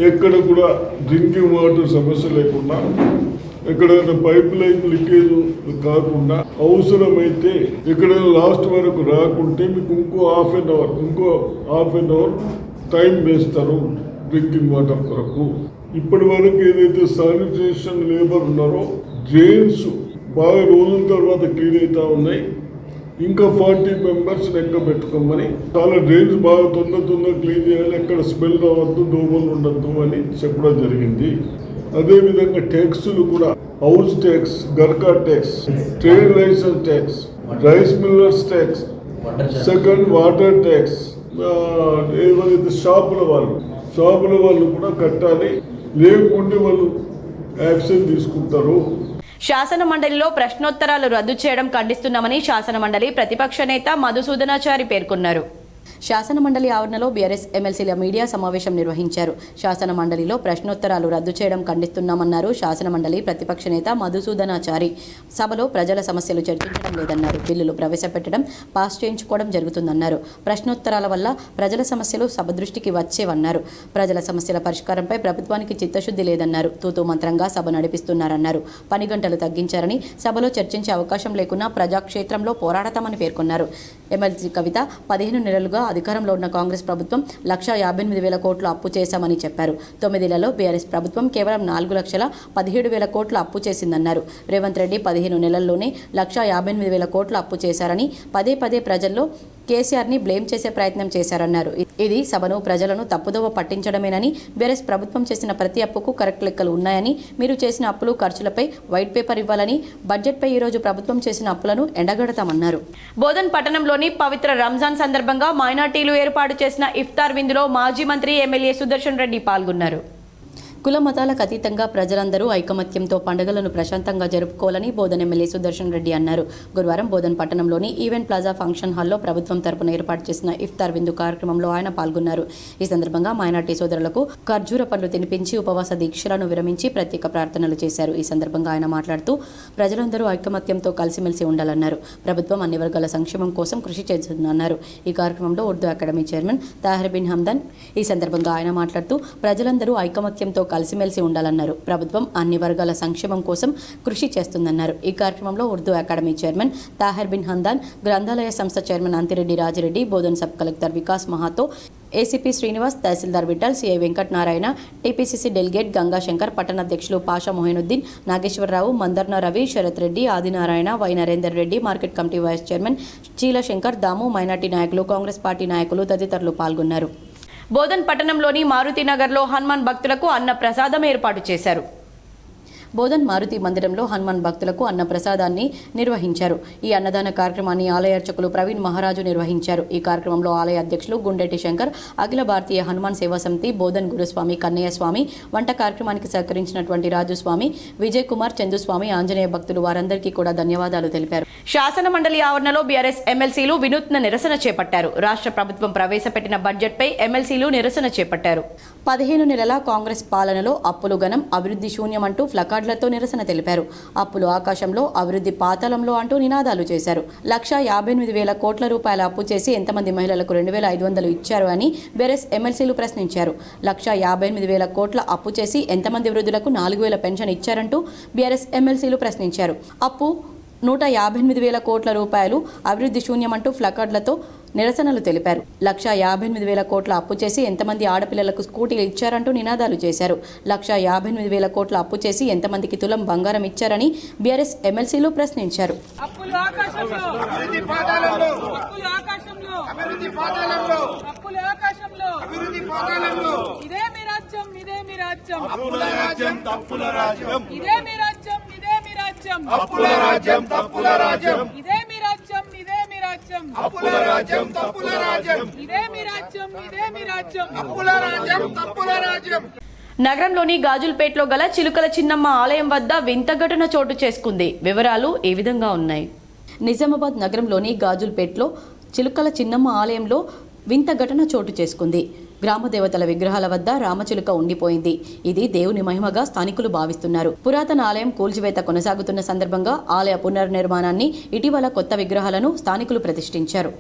ఎక్కడ కూడా డ్రింకింగ్ వాటర్ సమస్య లేకుండా, ఎక్కడైనా పైప్ లైన్ లీకేజ్ కాకుండా, అవసరమైతే ఎక్కడైనా లాస్ట్ వరకు రాకుంటే మీకు ఇంకో హాఫ్ అన్ అవర్ టైం వేస్తారు డ్రింకింగ్ వాటర్ కొరకు. ఇప్పటి వరకు ఏదైతే శానిటేషన్ లేబర్ ఉన్నారో డ్రైన్స్ బాగా రోజుల తర్వాత క్లీన్ అవుతా ఉన్నాయి. ఇంకా 40 మెంబర్స్ లెక్క పెట్టుకోమని, చాలా డ్రైన్స్ బాగా తొందర క్లీన్ చేయాలి, ఎక్కడ స్మెల్ రావద్దు, దోమలు ఉండద్దు అని చెప్పడం జరిగింది. అదేవిధంగా ట్యాక్సులు కూడా హౌస్ ట్యాక్స్, గర్కా tax, trade licence tax, rice millers tax, second water tax, ఏవైతే షాపుల వాళ్ళు కూడా కట్టాలి, లేకుంటే వాళ్ళు యాక్షన్ తీసుకుంటారు. శాసన మండలిలో ప్రశ్నోత్తరాలు రద్దు చేయడం ఖండిస్తున్నామని శాసన మండలి ప్రతిపక్ష నేత మధుసూదనాచారి పేర్కొన్నారు. శాసన మండలి ఆవరణలో బీఆర్ఎస్ ఎమ్మెల్సీల మీడియా సమావేశం నిర్వహించారు. శాసన మండలిలో ప్రశ్నోత్తరాలు రద్దు చేయడం ఖండిస్తున్నామన్నారు శాసన మండలి ప్రతిపక్ష నేత మధుసూదనాచారి. సభలో ప్రజల సమస్యలు చర్చించడం లేదన్నారు. బిల్లులు ప్రవేశపెట్టడం, పాస్ చేయించుకోవడం జరుగుతుందన్నారు. ప్రశ్నోత్తరాల వల్ల ప్రజల సమస్యలు సభ దృష్టికి వచ్చేవన్నారు. ప్రజల సమస్యల పరిష్కారంపై ప్రభుత్వానికి చిత్తశుద్ధి లేదన్నారు. తూతూ మంత్రంగా సభ నడిపిస్తున్నారన్నారు. పని గంటలు తగ్గించారని, సభలో చర్చించే అవకాశం లేకున్నా ప్రజాక్షేత్రంలో పోరాడతామని పేర్కొన్నారు. ఎమ్మెల్సీ కవిత 15 నెలలుగా అధికారంలో ఉన్న కాంగ్రెస్ ప్రభుత్వం 1,58,000 కోట్లు అప్పు చేశామని చెప్పారు. 9 నెలల్లో బీఆర్ఎస్ ప్రభుత్వం కేవలం 4,17,000 కోట్లు అప్పు చేసిందన్నారు. రేవంత్ రెడ్డి 15 నెలల్లోనే 1,58,000 కోట్లు అప్పు చేశారని పదే ప్రజల్లో కేసీఆర్ని బ్లేమ్ చేసే ప్రయత్నం చేశారన్నారు. ఇది సభను, ప్రజలను తప్పుదోవ పట్టించడమేనని, బీఆర్ఎస్ ప్రభుత్వం చేసిన ప్రతి అప్పుకు కరెక్ట్ లెక్కలు ఉన్నాయని, మీరు చేసిన అప్పులు, ఖర్చులపై వైట్ పేపర్ ఇవ్వాలని, బడ్జెట్పై ఈరోజు ప్రభుత్వం చేసిన అప్పులను ఎండగడతామన్నారు. బోధన్ పట్టణంలోని పవిత్ర రంజాన్ సందర్భంగా మైనార్టీలు ఏర్పాటు చేసిన ఇఫ్తార్ విందులో మాజీ మంత్రి ఎమ్మెల్యే సుదర్శన్ రెడ్డి పాల్గొన్నారు. కుల మతాలకు అతీతంగా ప్రజలందరూ ఐకమత్యంతో పండుగలను ప్రశాంతంగా జరుపుకోవాలని బోధన్ ఎమ్మెల్యే సుదర్శన్ రెడ్డి అన్నారు. గురువారం బోధన్ పట్టణంలోని ఈవెంట్ ప్లాజా ఫంక్షన్ హాల్లో ప్రభుత్వం తరపున ఏర్పాటు చేసిన ఇఫ్తార్ విందు కార్యక్రమంలో ఆయన పాల్గొన్నారు. ఈ సందర్భంగా మైనార్టీ సోదరులకు ఖర్జూర పండ్లు తినిపించి ఉపవాస దీక్షలను విరమించి ప్రత్యేక ప్రార్థనలు చేశారు. ఈ సందర్భంగా ఆయన మాట్లాడుతూ ప్రజలందరూ ఐకమత్యంతో కలిసిమెలిసి ఉండాలన్నారు. ప్రభుత్వం అన్ని వర్గాల సంక్షేమం కోసం కృషి చేస్తుందన్నారు. ఈ కార్యక్రమంలో ఉర్దూ అకాడమీ చైర్మన్ తాహిర్ బిన్ హమ్దన్ ఈ సందర్భంగా ఆయన మాట్లాడుతూ ప్రజలందరూ ఐకమత్యంతో కలిసిమెలిసి ఉండాలన్నారు. ప్రభుత్వం అన్ని వర్గాల సంక్షేమం కోసం కృషి చేస్తుందన్నారు. ఈ కార్యక్రమంలో ఉర్దూ అకాడమీ చైర్మన్ తాహిర్ బిన్ హందాన్, గ్రంథాలయ సంస్థ chairman Anthi Reddy Raji Reddy, Bodhan sub collector Vikas Mahato, ACP Srinivas, tahsildar Vithal, CI Venkatanarayana, TPCC delegate Ganga Shankar, పట్టణాధ్యక్షులు Pasha Mohinuddin, Nageswara Rao, Mandarna Ravi, Sharath Reddy, Adinarayana, Y Narender Reddy, market committee vice chairman Cheela Shankar, Damu, minority నాయకులు, కాంగ్రెస్ పార్టీ నాయకులు తదితరులు పాల్గొన్నారు. బోధన్ పట్టణంలోని మారుతినగర్లో హనుమాన్ భక్తులకు అన్న ప్రసాదం ఏర్పాటు చేశారు. బోధన్ మారుతి మందిరంలో హనుమాన్ భక్తులకు అన్న ప్రసాదాన్ని నిర్వహించారు. ఈ అన్నదాన కార్యక్రమాన్ని ఆలయ అర్చకులు ప్రవీణ్ మహారాజు నిర్వహించారు. ఈ కార్యక్రమంలో ఆలయ అధ్యక్షులు గుండెటి శంకర్, అఖిల భారతీయ హనుమాన్ సేవా సమితి, బోధన్ గురుస్వామి కన్నయ్య స్వామి, వంట కార్యక్రమానికి సహకరించినటువంటి రాజుస్వామి, విజయ్ కుమార్, చందుస్వామి, ఆంజనేయ భక్తులు వారందరికీ కూడా ధన్యవాదాలు తెలిపారు. శాసన మండలి ఆవరణలో బీఆర్ఎస్ ఎమ్మెల్సీలు వినూత్న నిరసన చేపట్టారు. రాష్ట్ర ప్రభుత్వం ప్రవేశపెట్టిన బడ్జెట్పై ఎమ్మెల్సీలు నిరసన చేపట్టారు. 15 నెలల కాంగ్రెస్ పాలనలో అప్పులు గనం, అభివృద్ధి శూన్యమంటూ ప్లకార్డులతో నిరసన తెలిపారు. అప్పులు ఆకాశంలో, అభివృద్ధి పాతాళంలో అంటూ నినాదాలు చేశారు. 1,58,000 కోట్ల రూపాయల అప్పు చేసి ఎంతమంది మహిళలకు 2,500 ఇచ్చారు అని బీఆర్ఎస్ ఎమ్మెల్సీలు ప్రశ్నించారు. 1,58,000 కోట్ల అప్పు చేసి ఎంతమంది వృద్ధులకు 4,000 పెన్షన్ ఇచ్చారంటూ బీఆర్ఎస్ ఎమ్మెల్సీలు ప్రశ్నించారు. అప్పు 158,000 కోట్ల రూపాయలు, అభివృద్ధి శూన్యమంటూ ప్లకార్డులతో నిరసనలు తెలిపారు. 1,58,000 కోట్ల అప్పు చేసి ఎంతమంది ఆడపిల్లలకు స్కూటీలు ఇచ్చారంటూ నినాదాలు చేశారు. 1,58,000 కోట్ల అప్పు చేసి ఎంతమందికి తులం బంగారం ఇచ్చారని బీఆర్ఎస్ ఎమ్మెల్సీలు ప్రశ్నించారు. నగరంలోని గాజుల్పేటలో గల చిలుకల చిన్నమ్మ ఆలయం వద్ద వింత ఘటన చోటు చేసుకుంది. వివరాలు ఈ విధంగా ఉన్నాయి. నిజామాబాద్ నగరంలోని గాజుల్పేటలో చిలుకల చిన్నమ్మ ఆలయంలో వింత ఘటన చోటు చేసుకుంది. గ్రామ దేవతల విగ్రహాల వద్ద రామచిలుక ఉండిపోయింది. ఇది దేవుని మహిమగా స్థానికులు భావిస్తున్నారు. పురాతన ఆలయం కూల్చివేత కొనసాగుతున్న సందర్భంగా ఆలయ పునర్నిర్మాణాన్ని, ఇటీవల కొత్త విగ్రహాలను స్థానికులు ప్రతిష్ఠించారు.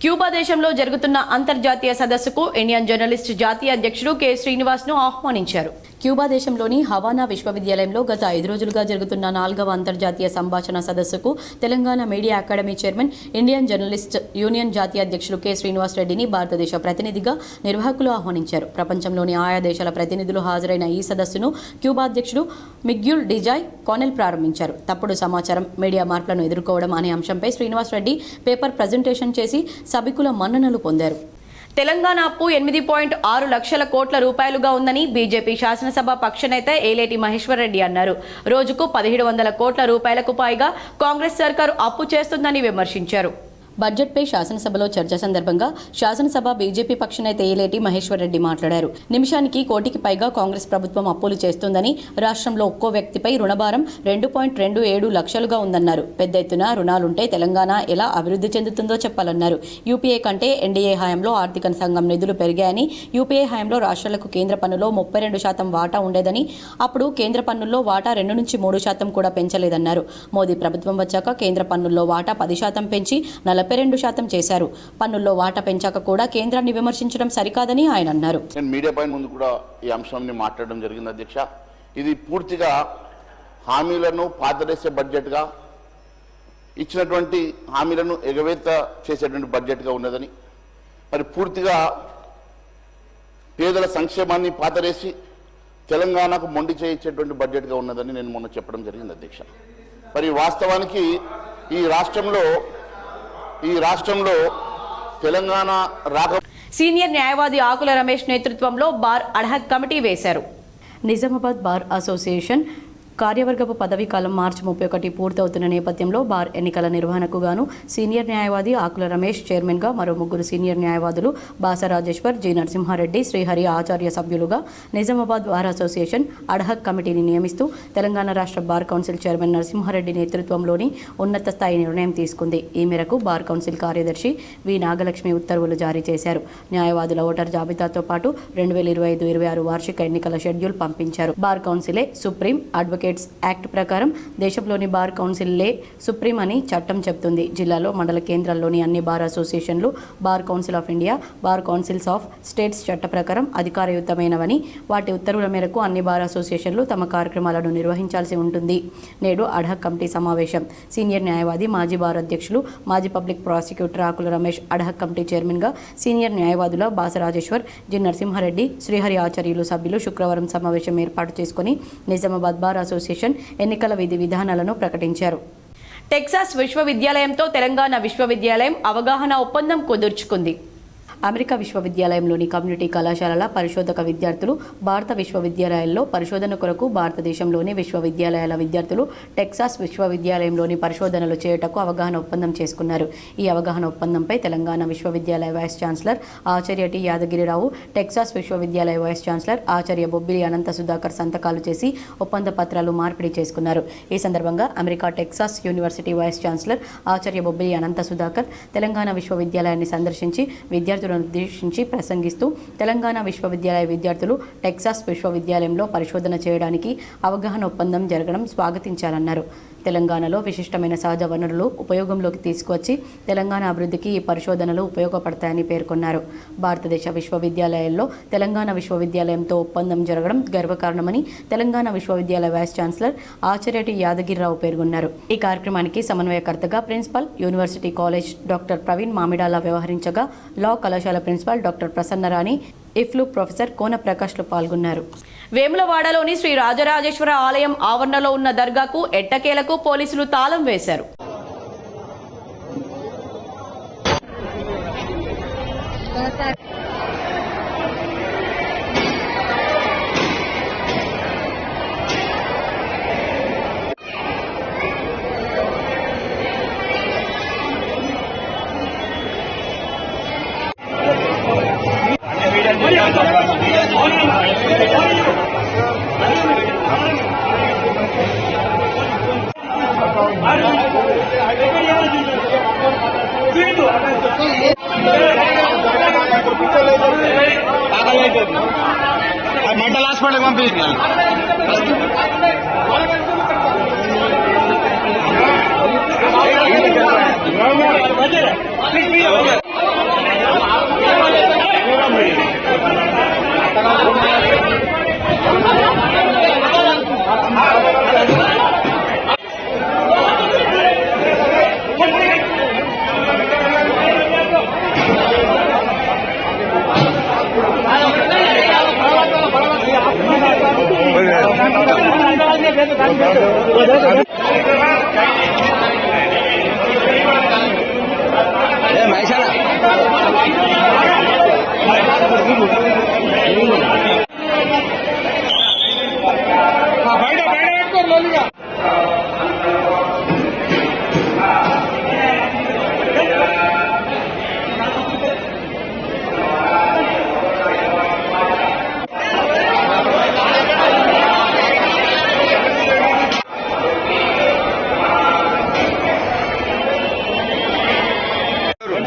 క్యూబా దేశంలో జరుగుతున్న అంతర్జాతీయ సదస్సుకు ఇండియన్ జర్నలిస్ట్ జాతీయ అధ్యక్షుడు కె శ్రీనివాస్ను ఆహ్వానించారు. క్యూబా దేశంలోని హవానా విశ్వవిద్యాలయంలో గత 5 రోజులుగా జరుగుతున్న 4వ అంతర్జాతీయ సంభాషణ సదస్సుకు Telangana media academy chairman, Indian journalist union జాతీయ అధ్యక్షుడు కె శ్రీనివాస్ రెడ్డిని భారతదేశ ప్రతినిధిగా నిర్వాహకులు ఆహ్వానించారు. ప్రపంచంలోని ఆయా దేశాల ప్రతినిధులు హాజరైన ఈ సదస్సును క్యూబా అధ్యక్షుడు మిగ్యూల్ డిజాయ్ కానెల్ ప్రారంభించారు. తప్పుడు సమాచారం, మీడియా మార్పులను ఎదుర్కోవడం అనే అంశంపై శ్రీనివాస్ రెడ్డి పేపర్ ప్రజెంటేషన్ చేసి సభికుల మన్ననలు పొందారు. తెలంగాణ అప్పు 8.6 లక్షల కోట్ల రూపాయలుగా ఉందని బీజేపీ శాసనసభ పక్షనేత ఏలేటి మహేశ్వర్ రెడ్డి అన్నారు. రోజుకు 1700 కోట్ల రూపాయలకు పైగా కాంగ్రెస్ సర్కారు అప్పు చేస్తుందని విమర్శించారు. బడ్జెట్పై శాసనసభలో చర్చ సందర్భంగా శాసనసభ బీజేపీ పక్షనేత ఏలేటి మహేశ్వర్ రెడ్డి మాట్లాడారు. నిమిషానికి కోటికి పైగా కాంగ్రెస్ ప్రభుత్వం అప్పులు చేస్తుందని, రాష్ట్రంలో ఒక్కో వ్యక్తిపై రుణభారం 2.27 లక్షలుగా ఉందన్నారు. పెద్ద ఎత్తున రుణాలుంటే తెలంగాణ ఎలా అభివృద్ధి చెందుతుందో చెప్పాలన్నారు. యూపీఏ కంటే ఎన్డీఏ హయాంలో ఆర్థిక సంఘం నిధులు పెరిగాయని, యూపీఏ హయాంలో రాష్ట్రాలకు కేంద్ర పన్నులో 32% వాటా ఉండేదని, అప్పుడు కేంద్ర పన్నుల్లో వాటా 2 నుంచి 3% కూడా పెంచలేదన్నారు. మోదీ ప్రభుత్వం వచ్చాక కేంద్ర పన్నుల్లో వాటా 10% పెంచి 42% చేశారు. పన్నుల్లో వాటా పెంచాక కూడా కేంద్రాన్ని విమర్శించడం సరికాదని ఆయన అన్నారు. నేను మీడియా పైన ముందు కూడా ఈ అంశాన్ని మాట్లాడడం జరిగింది అధ్యక్ష. ఇది పూర్తిగా హామీలను పాతరేసే బడ్జెట్గా, ఇచ్చినటువంటి హామీలను ఎగవేత చేసేటువంటి బడ్జెట్గా ఉన్నదని, మరి పూర్తిగా పేదల సంక్షేమాన్ని పాతరేసి తెలంగాణకు మొండి చేయించేటువంటి బడ్జెట్గా ఉన్నదని నేను మొన్న చెప్పడం జరిగింది అధ్యక్ష. మరి వాస్తవానికి ఈ రాష్ట్రంలో తెలంగాణ సీనియర్ న్యాయవాది ఆకుల రమేష్ నేతృత్వంలో బార్ అడ్హాక్ కమిటీ వేశారు. నిజామాబాద్ బార్ అసోసియేషన్ కార్యవర్గపు పదవీ కాలం మార్చి 31 పూర్తవుతున్న నేపథ్యంలో బార్ ఎన్నికల నిర్వహణకు గాను సీనియర్ న్యాయవాది ఆకుల రమేష్ చైర్మన్గా, మరో 3 సీనియర్ న్యాయవాదులు బాస రాజేశ్వర్, జి నరసింహారెడ్డి, శ్రీహరి ఆచార్య సభ్యులుగా నిజామాబాద్ బార్ అసోసియేషన్ అడ్హాక్ కమిటీని నియమిస్తూ తెలంగాణ రాష్ట్ర బార్ కౌన్సిల్ చైర్మన్ నరసింహారెడ్డి నేతృత్వంలోని ఉన్నత స్థాయి నిర్ణయం తీసుకుంది. ఈ మేరకు బార్ కౌన్సిల్ కార్యదర్శి వి నాగలక్ష్మి ఉత్తర్వులు జారీ చేశారు. న్యాయవాదుల ఓటర్ జాబితాతో పాటు 2025-26 వార్షిక ఎన్నికల షెడ్యూల్ పంపించారు. బార్ కౌన్సిలే సుప్రీం, అడ్వకేట్స్ యాక్ట్ ప్రకారం దేశంలోని బార్ కౌన్సిల్లే సుప్రీం అని చట్టం చెబుతుంది. జిల్లాలో, మండల కేంద్రాల్లోని అన్ని బార్ అసోసియేషన్లు bar council of India, bar councils of states చట్ట ప్రకారం అధికారయుతమైనవని, వాటి ఉత్తర్వుల మేరకు అన్ని బార్ అసోసియేషన్లు తమ కార్యక్రమాలను నిర్వహించాల్సి ఉంటుంది. నేడు అడ్హాక్ కమిటీ సమావేశం. సీనియర్ న్యాయవాది, మాజీ బార్ అధ్యక్షులు, మాజీ పబ్లిక్ ప్రాసిక్యూటర్ ఆకుల రమేష్ అడ్హాక్ కమిటీ చైర్మన్గా, సీనియర్ న్యాయవాదుల బాస రాజేశ్వర్, జి నరసింహారెడ్డి, శ్రీహరి ఆచార్యులు సభ్యులు శుక్రవారం సమావేశం ఏర్పాటు చేసుకుని నిజామాబాద్ బార్ అసోసియేషన్ ఎన్నికల విధి విధానాలను ప్రకటించారు. టెక్సాస్ విశ్వవిద్యాలయంతో తెలంగాణ విశ్వవిద్యాలయం అవగాహన ఒప్పందం కుదుర్చుకుంది. అమెరికా విశ్వవిద్యాలయంలోని కమ్యూనిటీ కళాశాలల పరిశోధక విద్యార్థులు భారత విశ్వవిద్యాలయాల్లో పరిశోధన కొరకు భారతదేశంలోని విశ్వవిద్యాలయాల విద్యార్థులు టెక్సాస్ విశ్వవిద్యాలయంలోని పరిశోధనలు చేయుటకు అవగాహన ఒప్పందం చేసుకున్నారు. ఈ అవగాహన ఒప్పందంపై తెలంగాణ విశ్వవిద్యాలయ వైస్ ఛాన్సలర్ ఆచార్య టి యాదగిరిరావు, టెక్సాస్ విశ్వవిద్యాలయ వైస్ ఛాన్సలర్ ఆచార్య బొబ్బిలి అనంత సుధాకర్ సంతకాలు చేసి ఒప్పంద పత్రాలు మార్పిడి చేసుకున్నారు. ఈ సందర్భంగా America Texas university vice chancellor ఆచార్య బొబ్బిలి అనంత సుధాకర్ తెలంగాణ విశ్వవిద్యాలయాన్ని సందర్శించి విద్యార్థులను ఉద్దేశించి ప్రసంగిస్తూ తెలంగాణ విశ్వవిద్యాలయ విద్యార్థులు టెక్సాస్ విశ్వవిద్యాలయంలో పరిశోధన చేయడానికి అవగాహన ఒప్పందం జరగడం స్వాగతించాలన్నారు. తెలంగాణలో విశిష్టమైన సహజ వనరులు ఉపయోగంలోకి తీసుకువచ్చి తెలంగాణ అభివృద్ధికి ఈ పరిశోధనలు ఉపయోగపడతాయని పేర్కొన్నారు. భారతదేశ విశ్వవిద్యాలయాల్లో తెలంగాణ విశ్వవిద్యాలయంతో ఒప్పందం జరగడం గర్వకారణమని తెలంగాణ విశ్వవిద్యాలయ వైస్ ఛాన్సలర్ ఆచార్య టి యాదగిరిరావు పేర్కొన్నారు. ఈ కార్యక్రమానికి సమన్వయకర్తగా principal, university college doctor Praveen Mamidala వ్యవహరించగా, లా కళాశాల principal doctor Prasanna Rani, EFLU professor Kona ప్రకాష్లు పాల్గొన్నారు. వేములవాడలోని శ్రీ రాజరాజేశ్వర ఆలయం ఆవరణలో ఉన్న దర్గాకు ఎట్టకేలకు పోలీసులు తాళం వేశారు. మెంటల్ హాస్పిటల్ పంపించాలి.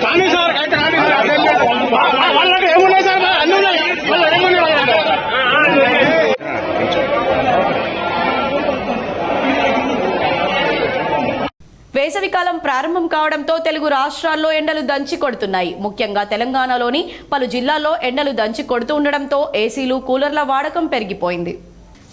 కానీ సార్ వాళ్ళకి ఏమున్నాయి సార్ అన్నీ ఉన్నాయి వేసవికాలం ప్రారంభం కావడంతో తెలుగు రాష్ట్రాల్లో ఎండలు దంచి కొడుతున్నాయి. ముఖ్యంగా తెలంగాణలోని పలు జిల్లాల్లో ఎండలు దంచి కొడుతూ ఉండడంతో ఏసీలు, కూలర్ల వాడకం పెరిగిపోయింది.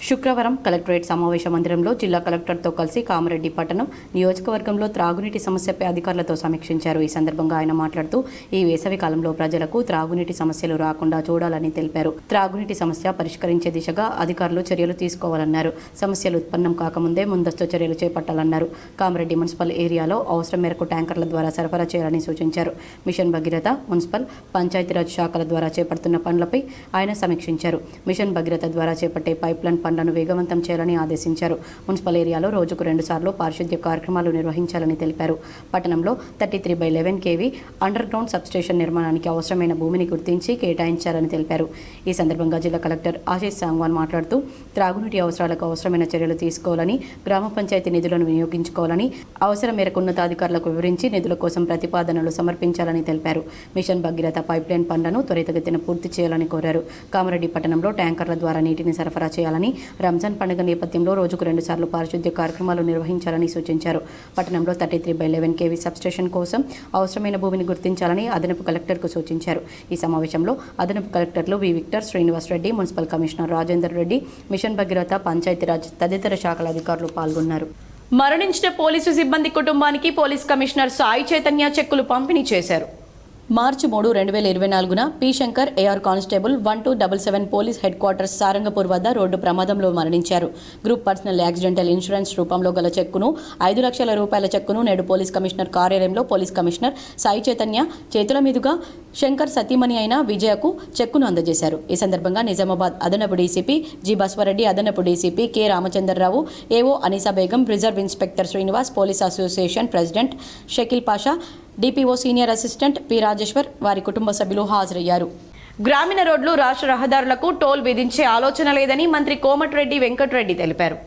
శుక్రవారం కలెక్టరేట్ సమావేశ మందిరంలో జిల్లా కలెక్టర్తో కలిసి కామారెడ్డి పట్టణం నియోజకవర్గంలో త్రాగునీటి సమస్యపై అధికారులతో సమీక్షించారు. ఈ సందర్భంగా ఆయన మాట్లాడుతూ ఈ వేసవి కాలంలో ప్రజలకు త్రాగునీటి సమస్యలు రాకుండా చూడాలని తెలిపారు. త్రాగునీటి సమస్య పరిష్కరించే దిశగా అధికారులు చర్యలు తీసుకోవాలన్నారు. సమస్యలు ఉత్పన్నం కాకముందే ముందస్తు చర్యలు చేపట్టాలన్నారు. కామారెడ్డి మున్సిపల్ ఏరియాలో అవసరం మేరకు ట్యాంకర్ల ద్వారా సరఫరా చేయాలని సూచించారు. మిషన్ భగీరథ, మున్సిపల్, పంచాయతీరాజ్ శాఖల ద్వారా చేపడుతున్న పనులపై ఆయన సమీక్షించారు. మిషన్ భగీరథ ద్వారా చేపట్టే పైప్లైన్ పనులను వేగవంతం చేయాలని ఆదేశించారు. మున్సిపల్ ఏరియాలో రోజుకు 2 సార్లు పారిశుద్ధ్య కార్యక్రమాలు నిర్వహించాలని తెలిపారు. పట్టణంలో 33/11 kV అండర్ గ్రౌండ్ సబ్స్టేషన్ నిర్మాణానికి అవసరమైన భూమిని గుర్తించి కేటాయించాలని తెలిపారు. ఈ సందర్భంగా జిల్లా కలెక్టర్ ఆశీష్ సాంగ్వాన్ మాట్లాడుతూ త్రాగునీటి అవసరాలకు అవసరమైన చర్యలు తీసుకోవాలని, గ్రామ పంచాయతీ నిధులను వినియోగించుకోవాలని, అవసరం మేరకు ఉన్నతాధికారులకు వివరించి నిధుల కోసం ప్రతిపాదనలు సమర్పించాలని తెలిపారు. మిషన్ భగీరథ పైప్లైన్ పనులను త్వరితగతిన పూర్తి చేయాలని కోరారు. కామారెడ్డి పట్టణంలో ట్యాంకర్ల ద్వారా నీటిని సరఫరా చేయాలని, రంజాన్ పండుగ నేపథ్యంలో రోజుకు 2 సార్లు పారిశుద్ధ్య కార్యక్రమాలు నిర్వహించాలని సూచించారు. పట్టణంలో 33/11 kV సబ్స్టేషన్ కోసం అవసరమైన భూమిని గుర్తించాలని అదనపు కలెక్టర్కు సూచించారు. ఈ సమావేశంలో అదనపు కలెక్టర్లు V. Victor, Srinivas Reddy, municipal commissioner Rajender Reddy, mission Bhagiratha, Panchayati Raj తదితర శాఖల అధికారులు పాల్గొన్నారు. మరణించిన పోలీసు సిబ్బంది కుటుంబానికి పోలీస్ కమిషనర్ సాయి చైతన్య చెక్కులు పంపిణీ చేశారు. మార్చి 3, 2024న P. Shankar, AR constable 1277 police headquarters Sarangapur వద్ద రోడ్డు ప్రమాదంలో మరణించారు. గ్రూప్ పర్సనల్ యాక్సిడెంటల్ ఇన్సూరెన్స్ రూపంలో గల చెక్కును, 5 లక్షల రూపాయల చెక్కును నేడు పోలీస్ కమిషనర్ కార్యాలయంలో పోలీస్ కమిషనర్ సాయి చైతన్య చేతుల మీదుగా శంకర్ సతీమణి అయిన విజయకు చెక్కును అందజేశారు. ఈ సందర్భంగా నిజామాబాద్ అదనపు డీసీపీ జి. బస్వారెడ్డి, అదనపు DCP K. Ramachandra Rao, AO Anisa Begum, reserve inspector Srinivas, police association president Shakeel Pasha, DPO senior assistant P. Rajeshwar, వారి కుటుంబ సభ్యులు హాజరయ్యారు. గ్రామీణ రోడ్లు, రాష్ట్ర రహదారులకు టోల్ విధించే ఆలోచన లేదని మంత్రి కోమటిరెడ్డి వెంకటరెడ్డి తెలిపారు.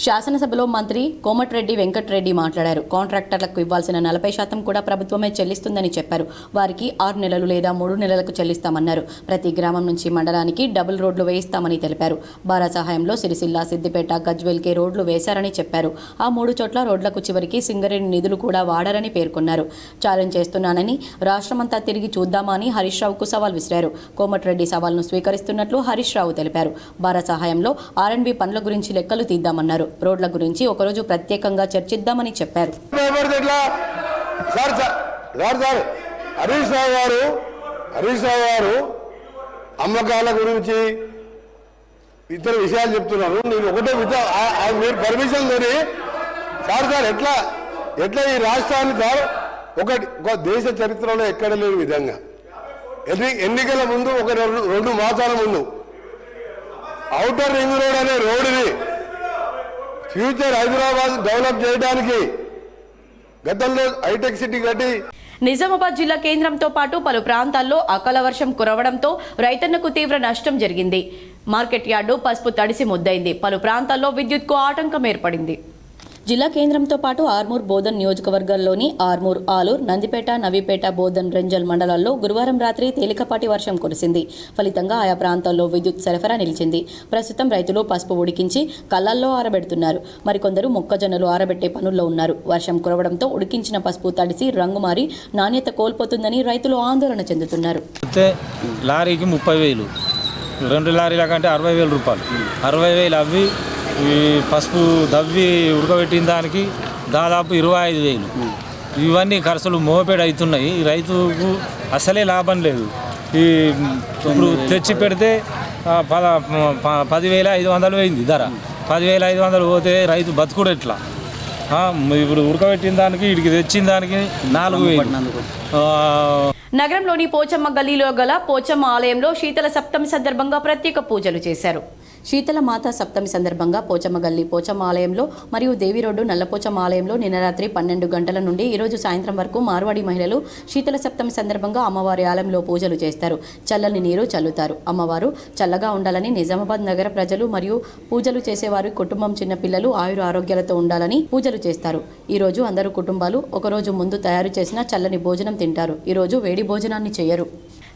శాసనసభలో మంత్రి కోమటిరెడ్డి వెంకటరెడ్డి మాట్లాడారు. కాంట్రాక్టర్లకు ఇవ్వాల్సిన 40% కూడా ప్రభుత్వమే చెల్లిస్తుందని చెప్పారు. వారికి 6 నెలలు లేదా 3 నెలలకు చెల్లిస్తామన్నారు. ప్రతి గ్రామం నుంచి మండలానికి డబుల్ రోడ్లు వేయిస్తామని తెలిపారు. బారా సహాయంలో సిరిసిల్ల, సిద్దిపేట, గజ్వేల్కే రోడ్లు వేశారని చెప్పారు. ఆ 3 చోట్ల రోడ్లకు చివరికి సింగరేణి నిధులు కూడా వాడారని పేర్కొన్నారు. ఛాలెంజ్ చేస్తున్నానని, రాష్ట్రమంతా తిరిగి చూద్దామని హరీష్ రావుకు సవాల్ విసిరారు. కోమటిరెడ్డి సవాల్ను స్వీకరిస్తున్నట్లు హరీష్ రావు తెలిపారు. బారా సహాయంలో R&B పనుల గురించి లెక్కలు తీద్దామన్నారు. రోడ్ల గురించి ఒకరోజు ప్రత్యేకంగా చర్చిద్దామని చెప్పారు. హరీష్ రావు గారు అమ్మకాల గురించి ఇతర విషయాలు చెప్తున్నారు. నేను ఒకటే మీరు పర్మిషన్ తోని సార్ ఎట్లా ఈ రోడ్డు సార్ ఒక దేశ చరిత్రలో ఎక్కడ లేని విధంగా ఎన్నికల ముందు ఒక 2 మాసాల ముందు ఔటర్ రింగ్ రోడ్ అనే రోడ్డుని ఫ్యూచర్ హైదరాబాద్ డెవలప్ చేయడానికి గతంలో హైటెక్ సిటీ కట్టి నిజామాబాద్ జిల్లా కేంద్రంతో పాటు పలు ప్రాంతాల్లో అకాల వర్షం కురవడంతో రైతన్నకు తీవ్ర నష్టం జరిగింది. మార్కెట్ యార్డు పసుపు తడిసి ముద్దైంది. పలు ప్రాంతాల్లో విద్యుత్కు ఆటంకం ఏర్పడింది. జిల్లా కేంద్రంతో పాటు ఆర్మూర్, బోధన్ నియోజకవర్గాల్లోని ఆర్మూర్, ఆలూర్, నందిపేట, నవీపేట, బోధన్, రెంజల్ మండలాల్లో గురువారం రాత్రి తేలికపాటి వర్షం కురిసింది. ఫలితంగా ఆయా ప్రాంతాల్లో విద్యుత్ సరఫరా నిలిచింది. ప్రస్తుతం రైతులు పసుపు ఉడికించి కళ్ళల్లో ఆరబెడుతున్నారు. మరికొందరు మొక్కజొన్నలు ఆరబెట్టే పనుల్లో ఉన్నారు. వర్షం కురవడంతో ఉడికించిన పసుపు తడిసి రంగు మారి నాణ్యత కోల్పోతుందని రైతులు ఆందోళన చెందుతున్నారు. లారీకి 30,000, 2 లారీల కంటే 60,000 రూపాయలు, 60,000 అవి ఈ పసుపు దవ్వి ఉడకబెట్టిన దానికి దాదాపు 25,000. ఇవన్నీ ఖర్చులు మోపేడు అవుతున్నాయి. రైతుకు అసలే లాభం లేదు. ఇప్పుడు తెచ్చి పెడితే 10,500 అయింది ధర. 10,500 పోతే రైతు బతుకుడు ఎట్లా? ఇప్పుడు ఉడకబెట్టిన దానికి ఇడికి తెచ్చిన దానికి 4,000. నగరంలోని పోచమ్మ గల్లీలో గల పోచమ్మ ఆలయంలో శీతల సప్తమి సందర్భంగా ప్రత్యేక పూజలు చేశారు. శీతల మాత సప్తమి సందర్భంగా పోచమ్మ గల్లీ పోచమ్మ ఆలయంలో మరియు దేవి రోడ్డు నల్లపోచమ్మ ఆలయంలో నిన్న రాత్రి 12 గంటల నుండి ఈరోజు సాయంత్రం వరకు మార్వాడి మహిళలు శీతల సప్తమి సందర్భంగా అమ్మవారి ఆలయంలో పూజలు చేస్తారు. చల్లని నీరు చల్లుతారు. అమ్మవారు చల్లగా ఉండాలని నిజామాబాద్ నగర ప్రజలు మరియు పూజలు చేసేవారి కుటుంబం చిన్నపిల్లలు ఆయుర ఆరోగ్యాలతో ఉండాలని పూజలు చేస్తారు. ఈ రోజు అందరూ కుటుంబాలు ఒకరోజు ముందు తయారు చేసిన చల్లని భోజనం తింటారు. ఈ రోజు వేడి భోజనాన్ని చేయరు.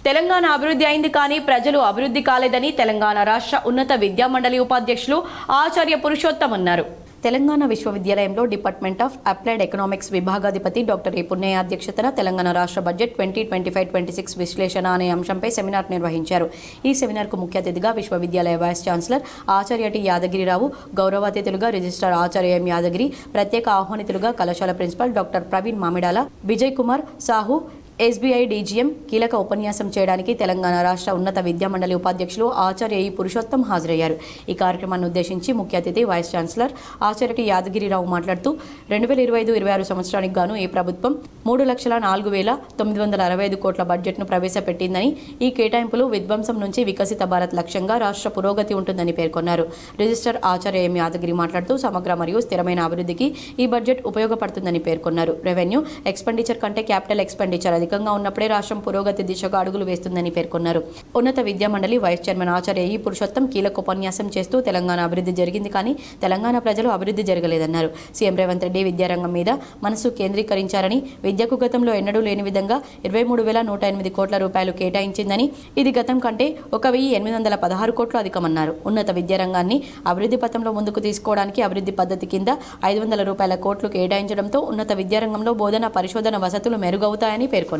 తెలంగాణ అభివృద్ధి అయింది కానీ ప్రజలు అభివృద్ధి కాలేదని తెలంగాణ రాష్ట్ర ఉన్నత విద్యా మండలి ఉపాధ్యక్షులు ఆచార్య పురుషోత్తం అన్నారు. తెలంగాణ విశ్వవిద్యాలయంలో డిపార్ట్మెంట్ ఆఫ్ అప్లైడ్ ఎకనామిక్స్ విభాగాధిపతి డాక్టర్ ఏ పున్నయ్య అధ్యక్షతన తెలంగాణ రాష్ట్ర బడ్జెట్ 2025-26 విశ్లేషణ అనే అంశంపై సెమినార్ నిర్వహించారు. ఈ సెమినార్కు ముఖ్య అతిథిగా విశ్వవిద్యాలయ వైస్ ఛాన్సలర్ ఆచార్య టి యాదగిరిరావు, గౌరవ అతిథులుగా రిజిస్ట్రార్ ఆచార్య ఎం యాదగిరి, ప్రత్యేక ఆహ్వానితులుగా కళాశాల principal doctor Praveen Mamidala, Vijay Kumar Sahu, SBI DGM కీలక ఉపన్యాసం చేయడానికి తెలంగాణ రాష్ట్ర ఉన్నత విద్యా మండలి ఉపాధ్యక్షులు ఆచార్య ఈ పురుషోత్తం హాజరయ్యారు. ఈ కార్యక్రమాన్ని ఉద్దేశించి ముఖ్య అతిథి వైస్ ఛాన్సలర్ ఆచార్య టి యాదగిరిరావు మాట్లాడుతూ 2025-26 సంవత్సరానికి గాను ఈ ప్రభుత్వం 3,04,965 కోట్ల బడ్జెట్ను ప్రవేశపెట్టిందని, ఈ కేటాయింపులు విధ్వంసం నుంచి వికసిత భారత్ లక్ష్యంగా రాష్ట్ర పురోగతి ఉంటుందని పేర్కొన్నారు. రిజిస్టర్ ఆచార్య ఎం యాదగిరి మాట్లాడుతూ సమగ్ర మరియు స్థిరమైన అభివృద్ధికి ఈ బడ్జెట్ ఉపయోగపడుతుందని పేర్కొన్నారు. రెవెన్యూ ఎక్స్పెండిచర్ కంటే క్యాపిటల్ ఎక్స్పెండిచర్ అధికంగా ఉన్నప్పుడే రాష్ట్రం పురోగతి దిశగా అడుగులు వేస్తుందని పేర్కొన్నారు. ఉన్నత విద్యా మండలి వైస్ చైర్మన్ ఆచార్య ఈ పురుషోత్తం కీలక ఉపన్యాసం చేస్తూ తెలంగాణ అభివృద్ధి జరిగింది కానీ తెలంగాణ ప్రజలు అభివృద్ధి జరగలేదన్నారు. సీఎం రేవంత్ రెడ్డి విద్యారంగం మీద మనసు కేంద్రీకరించారని, విద్యకు గతంలో ఎన్నడూ లేని విధంగా 23,108 కోట్ల రూపాయలు కేటాయించిందని, ఇది గతం కంటే 1,816 కోట్లు అధికమన్నారు. ఉన్నత విద్యారంగాన్ని అభివృద్ధి పథంలో ముందుకు తీసుకోవడానికి అభివృద్ధి పద్ధతి కింద 500 కోట్లు కేటాయించడంతో ఉన్నత విద్యారంగంలో బోధన పరిశోధన వసతులు మెరుగవుతాయని పేర్కొన్నారు.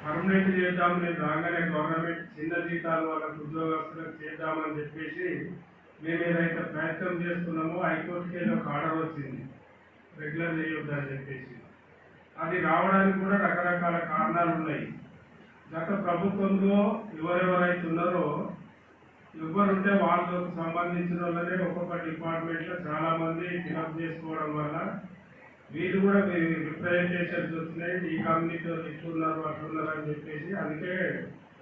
పర్మనెంట్ చేద్దాం, నేను రాగానే గవర్నమెంట్ చిన్న జీతాలు వాళ్ళకి ఉద్యోగస్తులకు చేద్దామని చెప్పేసి మేము ఏదైతే ప్రయత్నం చేస్తున్నామో హైకోర్టుకి ఏదో ఒక ఆర్డర్ వచ్చింది రెగ్యులర్ చేయొద్దని చెప్పేసి. అది రావడానికి కూడా రకరకాల కారణాలు ఉన్నాయి. గత ప్రభుత్వంలో ఎవరెవరైతే ఉన్నారో ఎవరుంటే వాళ్ళకు సంబంధించిన వాళ్ళనే ఒక్కొక్క డిపార్ట్మెంట్లో చాలామంది ఫిలప్ చేసుకోవడం వల్ల వీళ్ళు కూడా రిప్రజెంటేషన్స్ వస్తున్నాయి, ఈ కమ్యూనిటీలో ఇట్లున్నారు అట్లున్నారు అని చెప్పేసి. అందుకే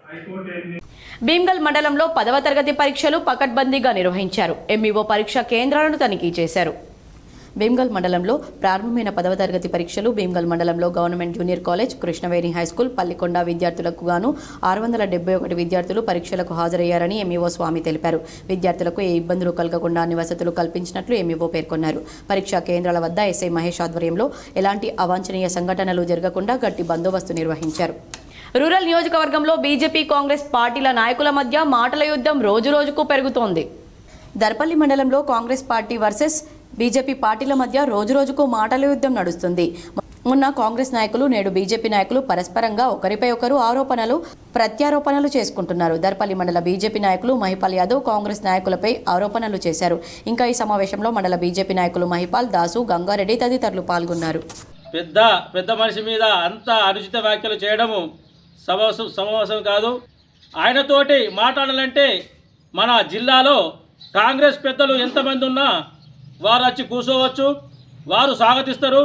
హైకోర్టు భీమ్గల్ మండలంలో 10వ తరగతి పరీక్షలు పకడ్బందీగా నిర్వహించారు. ఎంఈఓ పరీక్ష కేంద్రాలను తనిఖీ చేశారు. భీమ్గల్ మండలంలో ప్రారంభమైన 10వ తరగతి పరీక్షలు భీమ్గల్ మండలంలో government junior college, Krishnaveni high school, Pallikonda విద్యార్థులకు గాను 671 విద్యార్థులు పరీక్షలకు హాజరయ్యారని ఎంఈఓ స్వామి తెలిపారు. విద్యార్థులకు ఏ ఇబ్బందులు కలగకుండా అన్ని వసతులు కల్పించినట్లు ఎంఈఓ పేర్కొన్నారు. పరీక్షా కేంద్రాల వద్ద ఎస్ఐ మహేష్ ఆధ్వర్యంలో ఎలాంటి అవాంఛనీయ సంఘటనలు జరగకుండా గట్టి బందోబస్తు నిర్వహించారు. రూరల్ నియోజకవర్గంలో బీజేపీ కాంగ్రెస్ పార్టీల నాయకుల మధ్య మాటల యుద్ధం రోజురోజుకు పెరుగుతోంది. దర్పల్లి మండలంలో కాంగ్రెస్ పార్టీ వర్సెస్ బీజేపీ పార్టీల మధ్య రోజురోజుకు మాటల యుద్ధం నడుస్తుంది. మొన్న కాంగ్రెస్ నాయకులు, నేడు బీజేపీ నాయకులు పరస్పరంగా ఒకరిపై ఒకరు ఆరోపణలు ప్రత్యారోపణలు చేసుకుంటున్నారు. దర్పల్లి మండల బీజేపీ నాయకులు మహిపాల్ యాదవ్ కాంగ్రెస్ నాయకులపై ఆరోపణలు చేశారు. ఇంకా ఈ సమావేశంలో మండల బీజేపీ నాయకులు మహిపాల్, దాసు, గంగారెడ్డి తదితరులు పాల్గొన్నారు. పెద్ద మనిషి మీద అంత అనుచిత వ్యాఖ్యలు చేయడము సమావేశం కాదు. ఆయనతోటి మాట్లాడాలంటే మన జిల్లాలో కాంగ్రెస్ పెద్దలు ఎంతమంది ఉన్నా వారు వచ్చి కూర్చోవచ్చు, వారు స్వాగతిస్తారు.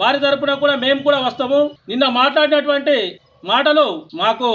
వారి తరపున కూడా మేము కూడా వస్తాము. నిన్న మాట్లాడినటువంటి మాటలు మాకు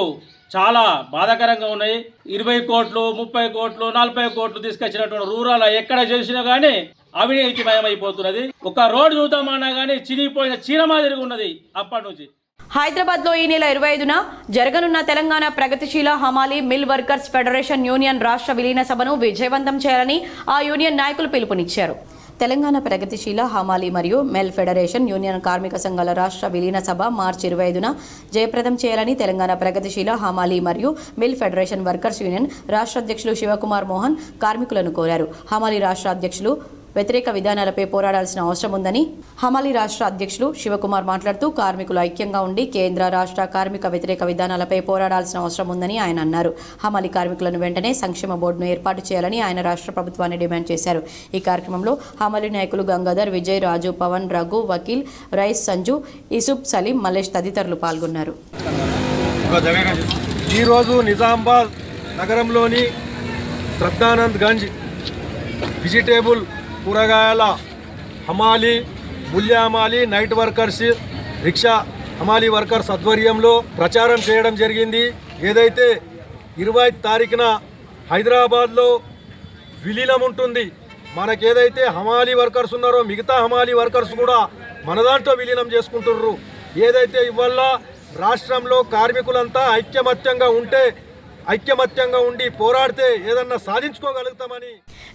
చాలా బాధాకరంగా ఉన్నాయి. 20 కోట్లు, 30 కోట్లు, 40 కోట్లు తీసుకొచ్చినటువంటి రూరల్ ఎక్కడ చేసినా కానీ అవినీతిమయమైపోతున్నది. ఒక రోడ్డు చూద్దామన్నా కానీ చిరిగిపోయిన చీర మాదిరిగా ఉన్నది. అప్పటి నుంచి హైదరాబాద్లో ఈ నెల 25న జరగనున్న తెలంగాణ ప్రగతిశీల హమాలీ మిల్ వర్కర్స్ ఫెడరేషన్ యూనియన్ రాష్ట్ర విలీన సభను విజయవంతం చేయాలని ఆ యూనియన్ నాయకులు పిలుపునిచ్చారు. తెలంగాణ ప్రగతిశీల హమాలీ మరియు మెల్ ఫెడరేషన్ యూనియన్ కార్మిక సంఘాల రాష్ట్ర విలీన సభ మార్చి 25న జయప్రదం చేయాలని తెలంగాణ ప్రగతిశీల హమాలీ మరియు మిల్ ఫెడరేషన్ వర్కర్స్ యూనియన్ రాష్ట్ర అధ్యక్షులు శివకుమార్ మోహన్ కార్మికులను కోరారు. హమాలీ రాష్ట్ర అధ్యక్షులు వ్యతిరేక విధానాలపై పోరాడాల్సిన అవసరం ఉందని హమాలీ రాష్ట్ర అధ్యక్షులు శివకుమార్ మాట్లాడుతూ కార్మికులు ఐక్యంగా ఉండి కేంద్ర రాష్ట్ర కార్మిక వ్యతిరేక విధానాలపై పోరాడాల్సిన అవసరం ఉందని ఆయన అన్నారు. హమాలీ కార్మికులను వెంటనే సంక్షేమ బోర్డును ఏర్పాటు చేయాలని ఆయన రాష్ట్ర ప్రభుత్వాన్ని డిమాండ్ చేశారు. ఈ కార్యక్రమంలో హమాలీ నాయకులు గంగాధర్, విజయ్, రాజు, పవన్, రఘు, వకీల్, రైస్, సంజు, ఇసుబ్, సలీం, మల్లేష్ తదితరులు పాల్గొన్నారు. ఈరోజు నిజామాబాద్ నగరంలోని శ్రద్ధానంద్ గంజ్ వెజిటేబుల్ కూరగాయల హమాలి, మూల్య హమాలి, నైట్ వర్కర్స్, రిక్షా హమాలి వర్కర్స్ ఆధ్వర్యంలో ప్రచారం చేయడం జరిగింది. ఏదైతే 20 తారీఖున హైదరాబాద్లో విలీనం ఉంటుంది, మనకేదైతే హమాలి వర్కర్స్ ఉన్నారో మిగతా హమాలి వర్కర్స్ కూడా మన దాంట్లో విలీనం చేసుకుంటుర్రు. ఏదైతే ఇవాళ రాష్ట్రంలో కార్మికులంతా ఐక్యమత్యంగా ఉండి పోరాడితే ఏదన్నా సాధించుకోగలుగుతామని.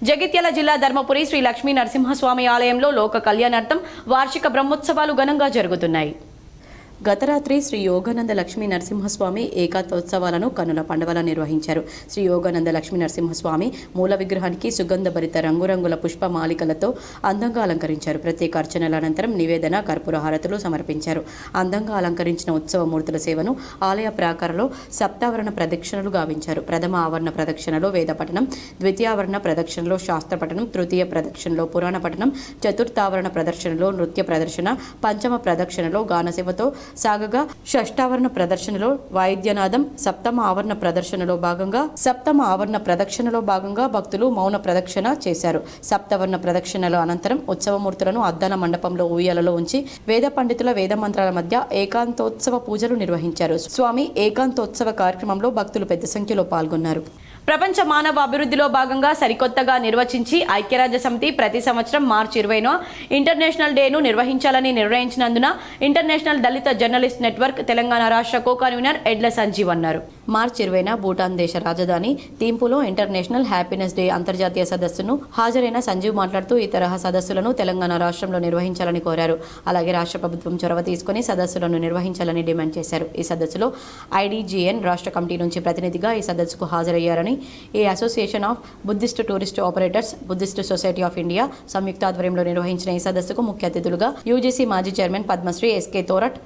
జగిత్యాల జిల్లా ధర్మపురి శ్రీ లక్ష్మీ నరసింహస్వామి ఆలయంలో లోక కళ్యాణార్థం వార్షిక బ్రహ్మోత్సవాలు ఘనంగా జరుగుతున్నాయి. గత రాత్రి శ్రీ యోగానంద లక్ష్మీ నరసింహస్వామి ఏకాంతోత్సవాలను కన్నుల పండుగలా నిర్వహించారు. శ్రీ యోగానంద లక్ష్మీ నరసింహస్వామి మూల విగ్రహానికి సుగంధభరిత రంగురంగుల పుష్పమాలికలతో అందంగా అలంకరించారు. ప్రత్యేక అర్చనల అనంతరం నివేదన, కర్పూర హారతులు సమర్పించారు. అందంగా అలంకరించిన ఉత్సవ మూర్తుల సేవను ఆలయ ప్రాకారంలో సప్తావరణ ప్రదక్షిణలు గావించారు. ప్రథమ ఆవరణ ప్రదక్షిణలో వేద పఠనం, ద్వితీయావరణ ప్రదక్షిణలో శాస్త్ర పఠనం, తృతీయ ప్రదక్షిణలో పురాణ పఠనం, చతుర్థావరణ ప్రదక్షిణలో నృత్య ప్రదర్శన, పంచమ ప్రదక్షిణలో గానసేవతో సాగగా షష్టావరణ ప్రదర్శనలో వాయిద్యనాదం, సప్తమ ఆవరణ ప్రదక్షిణలో భాగంగా భక్తులు మౌన ప్రదక్షిణ చేశారు. సప్తవర్ణ ప్రదక్షిణల అనంతరం ఉత్సవమూర్తులను అద్దాల మండపంలో ఊయలలో ఉంచి వేద పండితుల వేద మంత్రాల మధ్య ఏకాంతోత్సవ పూజలు నిర్వహించారు. స్వామి ఏకాంతోత్సవ కార్యక్రమంలో భక్తులు పెద్ద సంఖ్యలో పాల్గొన్నారు. ప్రపంచ మానవ అభివృద్ధిలో భాగంగా సరికొత్తగా నిర్వచించి ఐక్యరాజ్య సమితి ప్రతి సంవత్సరం మార్చి 20న ఇంటర్నేషనల్ డేను నిర్వహించాలని నిర్ణయించినందున ఇంటర్నేషనల్ దళిత జర్నలిస్ట్ నెట్వర్క్ తెలంగాణ రాష్ట్ర కో కన్వీనర్ ఎడ్ల సంజీవ్ అన్నారు. మార్చి 20న భూటాన్ దేశ రాజధాని థింపులో ఇంటర్నేషనల్ హ్యాపీనెస్ డే అంతర్జాతీయ సదస్సును హాజరైన సంజీవ్ మాట్లాడుతూ ఈ తరహా సదస్సులను తెలంగాణ రాష్ట్రంలో నిర్వహించాలని కోరారు. అలాగే రాష్ట్ర ప్రభుత్వం చొరవ తీసుకుని సదస్సులను నిర్వహించాలని డిమాండ్ చేశారు. ఈ సదస్సులో ఐడీజీఎన్ రాష్ట్ర కమిటీ నుంచి ప్రతినిధిగా ఈ సదస్సుకు హాజరయ్యారని ఈ association of Buddhist tourist operators, Buddhist society of India సంయుక్త ఆధ్వర్యంలో నిర్వహించిన ఈ సదస్సుకు ముఖ్య అతిథులుగా యూజీసీ మాజీ chairman Padma Shri S K Thorat,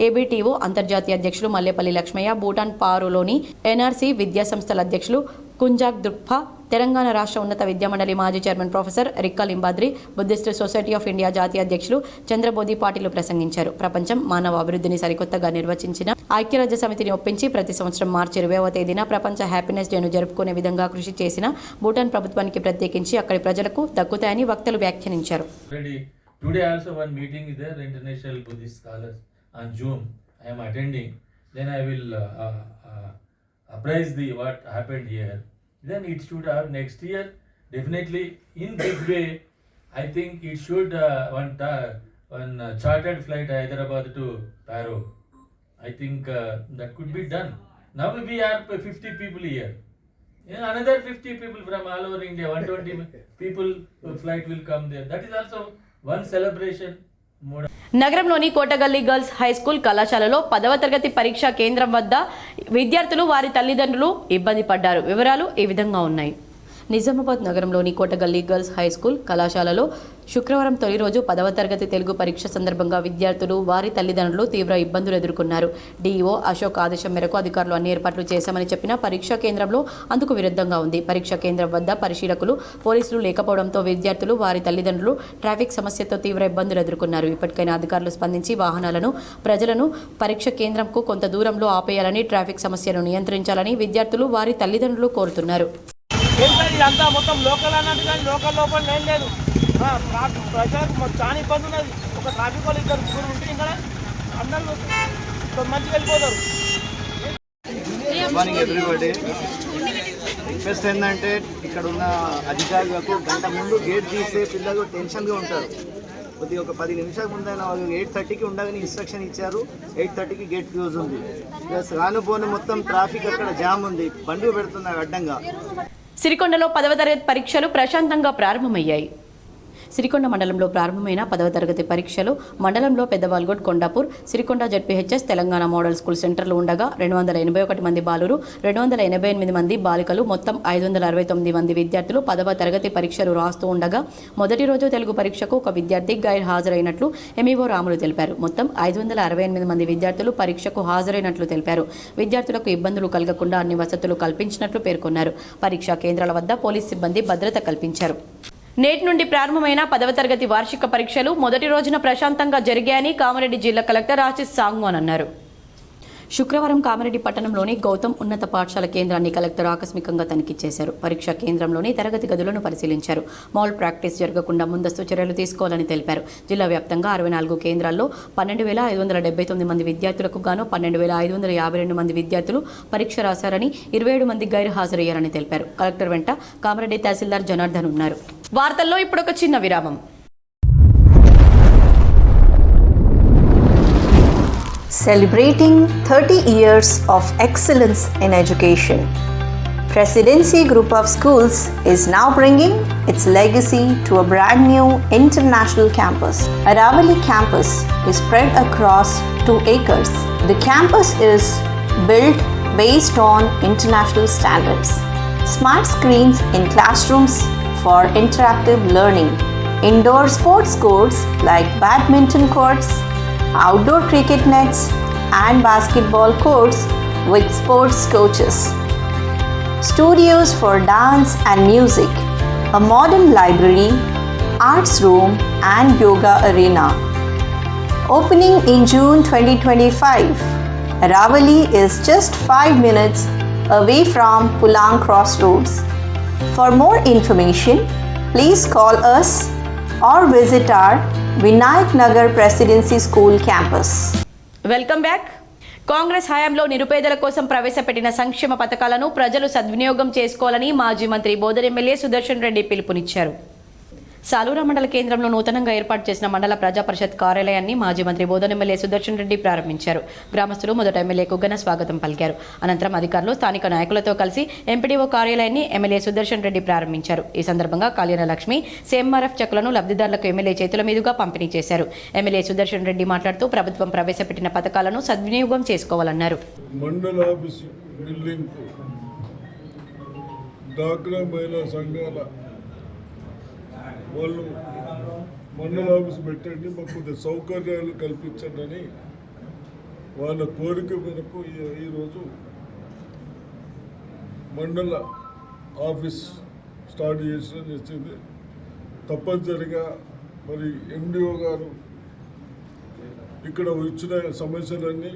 ABTO అంతర్జాతీయ అధ్యక్షులు మల్లేపల్లి లక్ష్మయ్య, భూటాన్ పారులోని ఎన్ఆర్సీ విద్యా సంస్థల అధ్యక్షులు కుంజాక్ దుర్ఫా, తెలంగాణ రాష్ట్ర ఉన్నత విద్యామండలి మాజీ chairman professor రిక్కా Limbadri, Buddhist society of India జాతీయ అధ్యక్షులు చంద్రబోధి పాటిలు ప్రసంగించారు. ప్రపంచం మానవ అభివృద్ధిని సరికొత్తగా నిర్వచించిన ఐక్యరాజ్య సమితిని ఒప్పించి ప్రతి సంవత్సరం మార్చి 20వ తేదీన ప్రపంచ హ్యాపీనెస్ డేను జరుపుకునే విధంగా కృషి చేసిన భూటాన్ ప్రభుత్వానికి ప్రత్యేకించి అక్కడి ప్రజలకు దక్కుతాయని వక్తలు వ్యాఖ్యానించారు. Today also one meeting is there, International Buddhist Scholars on Zoom. I am attending. Then I will appraise what happened here. Then it should have next year definitely in big way. I think it should one chartered flight Hyderabad to Paro. I think that could be done. Now we are 50 people here. Another 50 people from all over India, 120 people flight will come there. That is also one celebration. నగరంలోని Kotagalli girls high school కళాశాలలో 10వ తరగతి పరీక్షా కేంద్రం వద్ద విద్యార్థులు వారి తల్లిదండ్రులు ఇబ్బంది పడ్డారు. వివరాలు ఈ విధంగా ఉన్నాయి. నిజామాబాద్ నగరంలోని కోటగల్లి గర్ల్స్ హై స్కూల్ కళాశాలలో శుక్రవారం తొలి రోజు 10వ తరగతి తెలుగు పరీక్ష సందర్భంగా విద్యార్థులు వారి తల్లిదండ్రులు తీవ్ర ఇబ్బందులు ఎదుర్కొన్నారు. డీఈఓ అశోక్ ఆదేశం మేరకు అధికారులు అన్ని ఏర్పాట్లు చేశామని చెప్పిన పరీక్షా కేంద్రంలో అందుకు విరుద్ధంగా ఉంది. పరీక్షా కేంద్రం వద్ద పరిశీలకులు, పోలీసులు లేకపోవడంతో విద్యార్థులు వారి తల్లిదండ్రులు ట్రాఫిక్ సమస్యతో తీవ్ర ఇబ్బందులు ఎదుర్కొన్నారు. ఇప్పటికైనా అధికారులు స్పందించి వాహనాలను, ప్రజలను పరీక్ష కేంద్రంకు కొంత దూరంలో ఆపేయాలని, ట్రాఫిక్ సమస్యను నియంత్రించాలని విద్యార్థులు వారి తల్లిదండ్రులు కోరుతున్నారు. ఇదంతా మొత్తం లోకల్ అన్నట్టు కానీ లోకల్ లోపల ఏం లేదు. ప్రజలకు చాలా ఇబ్బంది ఉన్నది. ఒక ట్రాఫిక్ వాళ్ళు 2 ఉంటే ఇక్కడ అందరూ మంచిగా వెళ్ళిపోతారు. Good morning everybody. రిక్వెస్ట్ ఏంటంటే ఇక్కడ ఉన్న అధికారులకు గంట ముందు గేట్ తీసే పిల్లలు టెన్షన్గా ఉంటారు. కొద్దిగా ఒక 10 నిమిషాల ముందైనా వాళ్ళు 8:30కి ఉండగానే ఇన్స్ట్రక్షన్ ఇచ్చారు. 8:30కి గేట్ క్లోజ్ ఉంది. ప్లస్ రానుపోని మొత్తం ట్రాఫిక్ అక్కడ జామ్ ఉంది. బండి పెడుతున్నారు అడ్డంగా. సిరికొండలో 10వ తరగతి పరీక్షలు ప్రశాంతంగా ప్రారంభమయ్యాయి. సిరికొండ మండలంలో ప్రారంభమైన 10వ తరగతి పరీక్షలు మండలంలో Peddavalgod, Kondapur, Sirikonda ZPHS, Telangana model school సెంటర్లు ఉండగా 281 మంది బాలురు, 288 మంది బాలికలు, మొత్తం 569 మంది విద్యార్థులు 10వ తరగతి పరీక్షలు రాస్తూ ఉండగా మొదటి రోజు తెలుగు పరీక్షకు ఒక విద్యార్థి గైర్ హాజరైనట్లు ఎంఈఓ రాములు తెలిపారు. మొత్తం 568 మంది విద్యార్థులు పరీక్షకు హాజరైనట్లు తెలిపారు. విద్యార్థులకు ఇబ్బందులు కలగకుండా అన్ని వసతులు కల్పించినట్లు పేర్కొన్నారు. పరీక్షా కేంద్రాల వద్ద పోలీస్ సిబ్బంది భద్రత కల్పించారు. నేటి నుండి ప్రారంభమైన 10వ తరగతి వార్షిక పరీక్షలు మొదటి రోజున ప్రశాంతంగా జరిగాయని కామారెడ్డి జిల్లా కలెక్టర్ ఆశిష్ సాంగ్వాన్ అన్నారు. శుక్రవారం కామారెడ్డి పట్టణంలోని గౌతమ్ ఉన్నత పాఠశాల కేంద్రాన్ని కలెక్టర్ ఆకస్మికంగా తనిఖీ చేశారు. పరీక్షా కేంద్రంలోని తరగతి గదులను పరిశీలించారు. మాల్ ప్రాక్టీస్ జరగకుండా ముందస్తు చర్యలు తీసుకోవాలని తెలిపారు. జిల్లా వ్యాప్తంగా 64 కేంద్రాల్లో 12,579 మంది విద్యార్థులకు గాను 12,552 మంది విద్యార్థులు పరీక్ష రాశారని, 27 మంది గైరు హాజరయ్యారని తెలిపారు. కలెక్టర్ వెంట కామారెడ్డి తహసీల్దార్ జనార్దన్ ఉన్నారు. వార్తల్లో ఇప్పుడు ఒక చిన్న విరామం. Celebrating 30 years of excellence in education, Presidency Group of Schools is now bringing its legacy to a brand new international campus. Aravali campus is spread across 2 acres. The campus is built based on international standards. Smart screens in classrooms for interactive learning. Indoor sports courts like badminton courts, outdoor cricket nets and basketball courts with sports coaches. Studios for dance and music, a modern library, arts room and yoga arena. Opening in June 2025, Aravali is just 5 minutes away from Pulang Crossroads. For more information, please call us or visit our Vinayak Nagar Presidency School campus. Welcome back. Congress హయాంలో నిరుపేదల కోసం ప్రవేశపెట్టిన సంక్షేమ పథకాలను ప్రజలు సద్వినియోగం చేసుకోవాలని మాజీ మంత్రి బోధన్ ఎమ్మెల్యే సుదర్శన్ రెడ్డి పిలుపునిచ్చారు. సాలూరా మండల కేంద్రంలో నూతనంగా ఏర్పాటు చేసిన మండల ప్రజా పరిషత్ కార్యాలయాన్ని మాజీ మంత్రి బోధన్ ఎమ్మెల్యే సుదర్శన్ రెడ్డి ప్రారంభించారు. గ్రామస్తులు మొదట ఎమ్మెల్యేకు ఘన స్వాగతం పలికారు. అనంతరం అధికారులు స్థానిక నాయకులతో కలిసి ఎంపీడీఓ కార్యాలయాన్ని ఎమ్మెల్యే సుదర్శన్ రెడ్డి ప్రారంభించారు. ఈ సందర్భంగా కళ్యాణ లక్ష్మి CMRF చెక్కులను లబ్ధిదారులకు ఎమ్మెల్యే చేతుల మీదుగా పంపిణీ చేశారు. ఎమ్మెల్యే సుదర్శన్ రెడ్డి మాట్లాడుతూ ప్రభుత్వం ప్రవేశపెట్టిన పథకాలను సద్వినియోగం చేసుకోవాలన్నారు. మండల ఆఫీస్ బిల్డింగ్ డాక్రా మహిళా సంఘాల వాళ్ళు మండల ఆఫీస్ పెట్టండి, మాకు కొద్దిగా సౌకర్యాలు కల్పించండి అని వాళ్ళ కోరిక మేరకు ఈరోజు మండల ఆఫీస్ స్టార్ట్ చేసిన చేసింది. తప్పనిసరిగా మరి MDO గారు ఇక్కడ ఇచ్చిన సమస్యలన్నీ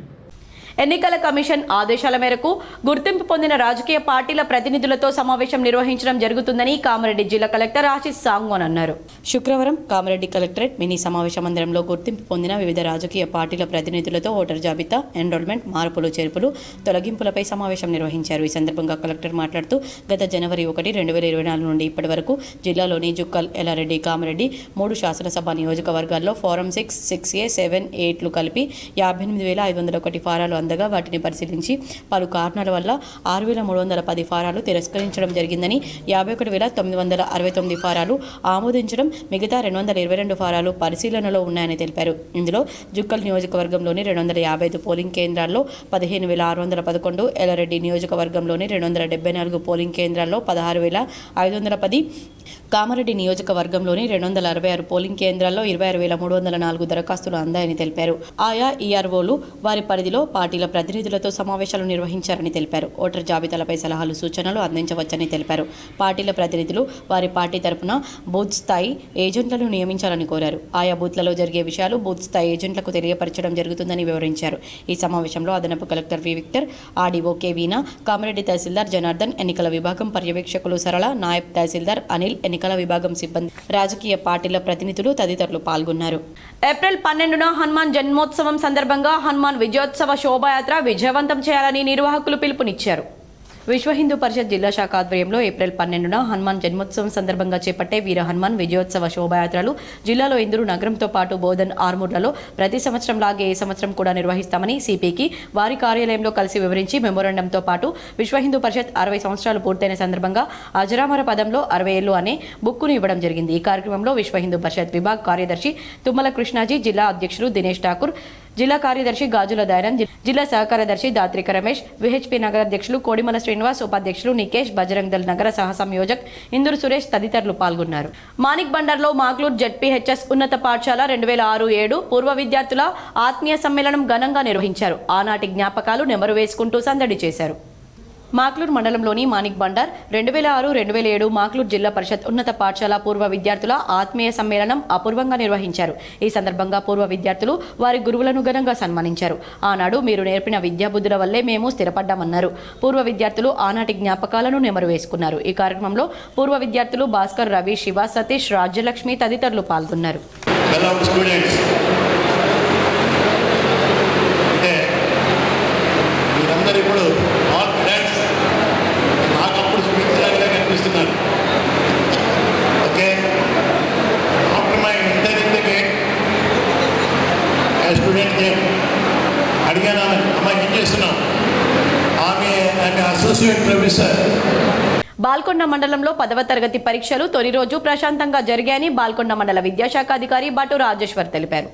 ఎన్నికల కమిషన్ ఆదేశాల మేరకు గుర్తింపు పొందిన రాజకీయ పార్టీల ప్రతినిధులతో సమావేశం నిర్వహించడం జరుగుతుందని కామారెడ్డి జిల్లా కలెక్టర్ ఆశీష్ సాంగ్వాన్ అన్నారు. శుక్రవారం కామారెడ్డి కలెక్టరేట్ మినీ సమావేశ మందిరంలో గుర్తింపు పొందిన వివిధ రాజకీయ పార్టీల ప్రతినిధులతో ఓటర్ జాబితా, ఎన్రోల్మెంట్, మార్పులు, చేర్పులు, తొలగింపులపై సమావేశం నిర్వహించారు. ఈ సందర్భంగా కలెక్టర్ మాట్లాడుతూ గత జనవరి 1, 2024 నుండి ఇప్పటి వరకు జిల్లాలోని జుక్కల్, ఎల్లారెడ్డి, కామారెడ్డి 3 శాసనసభ నియోజకవర్గాల్లో ఫారం 6, 6A, 7, 8లు కలిపి 58,501 ఫారాలు అందగా వాటిని పరిశీలించి పలు కారణాల వల్ల 6,310 ఫారాలు తిరస్కరించడం జరిగిందని, 51,969 ఫారాలు ఆమోదించడం, మిగతా 222 ఫారాలు పరిశీలనలో ఉన్నాయని తెలిపారు. ఇందులో జుక్కల్ నియోజకవర్గంలోని 255 పోలింగ్ కేంద్రాల్లో 15,611, ఎల్లారెడ్డి నియోజకవర్గంలోని 274 పోలింగ్ కేంద్రాల్లో 16,510, కామారెడ్డి నియోజకవర్గంలోని 266 పోలింగ్ కేంద్రాల్లో 26,304 దరఖాస్తులు అందాయని తెలిపారు. ఆయా ఈఆర్ఓలు వారి పరిధిలో పార్టీల ప్రతినిధులతో సమావేశాలు నిర్వహించారని తెలిపారు. ఓటర్ జాబితాలపై సలహాలు, సూచనలు అందించవచ్చని తెలిపారు. పార్టీల ప్రతినిధులు వారి పార్టీ తరపున బూత్ స్థాయి ఏజెంట్లను నియమించాలని కోరారు. ఆయా బూత్లలో జరిగే విషయాలు బూత్ స్థాయి ఏజెంట్లకు తెలియపరచడం జరుగుతుందని వివరించారు. ఈ సమావేశంలో అదనపు కలెక్టర్ వి విక్టర్, ఆర్డీఓ కె వీణా, కామారెడ్డి తహసీల్దార్ జనార్దన్, ఎన్నికల విభాగం పర్యవేక్షకులు సరళ, నాయబ్ తహసీల్దార్ అనిల్, ఎన్నికల విభాగం సిబ్బంది, రాజకీయ పార్టీల ప్రతినిధులు తదితరులు పాల్గొన్నారు. ఏప్రిల్ 12న హనుమాన్ జన్మోత్సవం సందర్భంగా హనుమాన్ విజయోత్సవ శోభాయాత్ర విజయవంతం చేయాలని నిర్వాహకులు పిలుపునిచ్చారు. విశ్వ హిందూ పరిషత్ జిల్లా శాఖ ఆధ్వర్యంలో ఏప్రిల్ 12న హనుమాన్ జన్మోత్సవం సందర్భంగా చేపట్టే వీర హనుమాన్ విజయోత్సవ శోభాయాత్రలు జిల్లాలో ఇందూరు నగరంతో పాటు బోధన్, ఆర్మూర్లలో ప్రతి సంవత్సరం లాగే ఈ సంవత్సరం కూడా నిర్వహిస్తామని సిపికి వారి కార్యాలయంలో కలిసి వివరించి మెమోరాండంతో పాటు విశ్వ హిందూ పరిషత్ 60 సంవత్సరాలు పూర్తయిన సందర్భంగా అజరామర పదంలో 60 ఏళ్లు అనే బుక్కును ఇవ్వడం జరిగింది. ఈ కార్యక్రమంలో విశ్వ హిందూ పరిషత్ విభాగ్ కార్యదర్శి తుమ్మల కృష్ణాజీ, జిల్లా అధ్యక్షులు దినేష్ ఠాకూర్, జిల్లా కార్యదర్శి గాజుల దయానంద్, జిల్లా సహకార్యదర్శి దాత్రిక రమేష్, విహెచ్పి నగర అధ్యక్షులు కోడిమల శ్రీనివాస్, ఉపాధ్యక్షులు నికేష్, బజరంగ్ దళ్ నగర సహ సంయోజక్ ఇందూరు సురేష్ తదితరులు పాల్గొన్నారు. మానిక్ బండర్లో మాగ్లూర్ జెడ్పీహెచ్ఎస్ ఉన్నత పాఠశాల 2006-7 పూర్వ విద్యార్థుల ఆత్మీయ సమ్మేళనం ఘనంగా నిర్వహించారు. ఆనాటి జ్ఞాపకాలు నెమరు వేసుకుంటూ సందడి చేశారు. మాక్లూర్ మండలంలోని మాణిక్ బండార్ 2006-2007 మాక్లూర్ జిల్లా పరిషత్ ఉన్నత పాఠశాల పూర్వ విద్యార్థుల ఆత్మీయ సమ్మేళనం అపూర్వంగా నిర్వహించారు. ఈ సందర్భంగా పూర్వ విద్యార్థులు వారి గురువులను ఘనంగా సన్మానించారు. ఆనాడు మీరు నేర్పిన విద్యాబుద్ధుల వల్లే మేము స్థిరపడ్డామన్నారు. పూర్వ విద్యార్థులు ఆనాటి జ్ఞాపకాలను నెమరు వేసుకున్నారు. ఈ కార్యక్రమంలో పూర్వ విద్యార్థులు భాస్కర్, రవి, శివ, సతీష్, రాజ్యలక్ష్మి తదితరులు పాల్గొన్నారు. ఇప్పుడు ఆల్ ఫ్రెండ్స్ నాకు అప్పుడు స్పీచ్లాగా కనిపిస్తున్నారు. Okay, after my inter in the gate student name అడిగాను, అమ్మ ఏం చేస్తున్నాం? ఆమె అసోసియేట్ ప్రొఫెసర్. బాల్కొండ మండలంలో 10వ తరగతి పరీక్షలు తొలి రోజు ప్రశాంతంగా జరిగాయని బాల్కొండ మండల విద్యాశాఖ అధికారి బటు రాజేశ్వర్ తెలిపారు.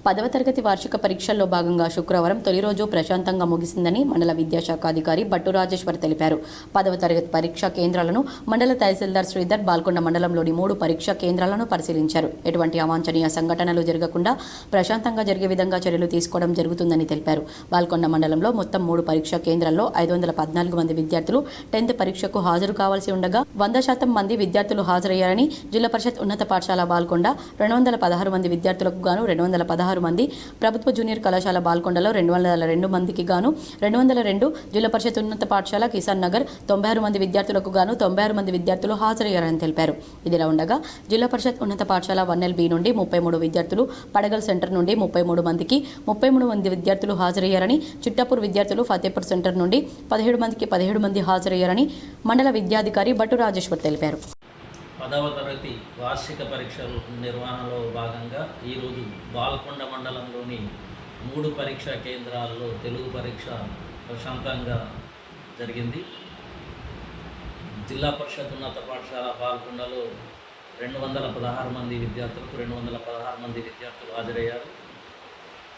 10వ తరగతి వార్షిక పరీక్షల్లో భాగంగా శుక్రవారం తొలి రోజు ప్రశాంతంగా ముగిసిందని మండల విద్యాశాఖ అధికారి బట్టు రాజేశ్వర్ తెలిపారు. 10వ తరగతి పరీక్షా కేంద్రాలను మండల తహసీల్దార్ శ్రీధర్ బాల్కొండ మండలంలోని 3 పరీక్షా కేంద్రాలను పరిశీలించారు. ఎటువంటి అవాంఛనీయ సంఘటనలు జరగకుండా ప్రశాంతంగా జరిగే విధంగా చర్యలు తీసుకోవడం జరుగుతుందని తెలిపారు. బాల్కొండ మండలంలో మొత్తం 3 పరీక్షా కేంద్రాల్లో 514 మంది విద్యార్థులు 10th పరీక్షకు హాజరు కావాల్సి ఉండగా 100% మంది విద్యార్థులు హాజరయ్యారని జిల్లా పరిషత్ ఉన్నత పాఠశాల బాల్కొండ 216 మంది విద్యార్థులకు గాను 216 మంది, ప్రభుత్వ జూనియర్ కళాశాల బాల్కొండలో 202 మందికి గాను 202, జిల్లా పరిషత్ ఉన్నత పాఠశాల కిసాన్ నగర్ 96 మంది విద్యార్థులకు గాను 96 మంది విద్యార్థులు హాజరయ్యారని తెలిపారు. ఇదిలా ఉండగా జిల్లా పరిషత్ ఉన్నత పాఠశాల 1LB నుండి 33 విద్యార్థులు, పడగల్ సెంటర్ నుండి 33 మందికి 33 మంది విద్యార్థులు హాజరయ్యారని, చిట్టాపూర్ విద్యార్థులు ఫతేపూర్ సెంటర్ నుండి 17 మందికి 17 మంది హాజరయ్యారని మండల విద్యాధికారి బట్టు రాజేశ్వర్ తెలిపారు. 10వ తరగతి వార్షిక పరీక్షల నిర్వహణలో భాగంగా ఈరోజు బాల్కొండ మండలంలోని 3 పరీక్షా కేంద్రాల్లో తెలుగు పరీక్ష ప్రశాంతంగా జరిగింది. జిల్లా పరిషత్ ఉన్నత పాఠశాల బాల్కొండలో 216 మంది విద్యార్థులకు 216 మంది విద్యార్థులు హాజరయ్యారు.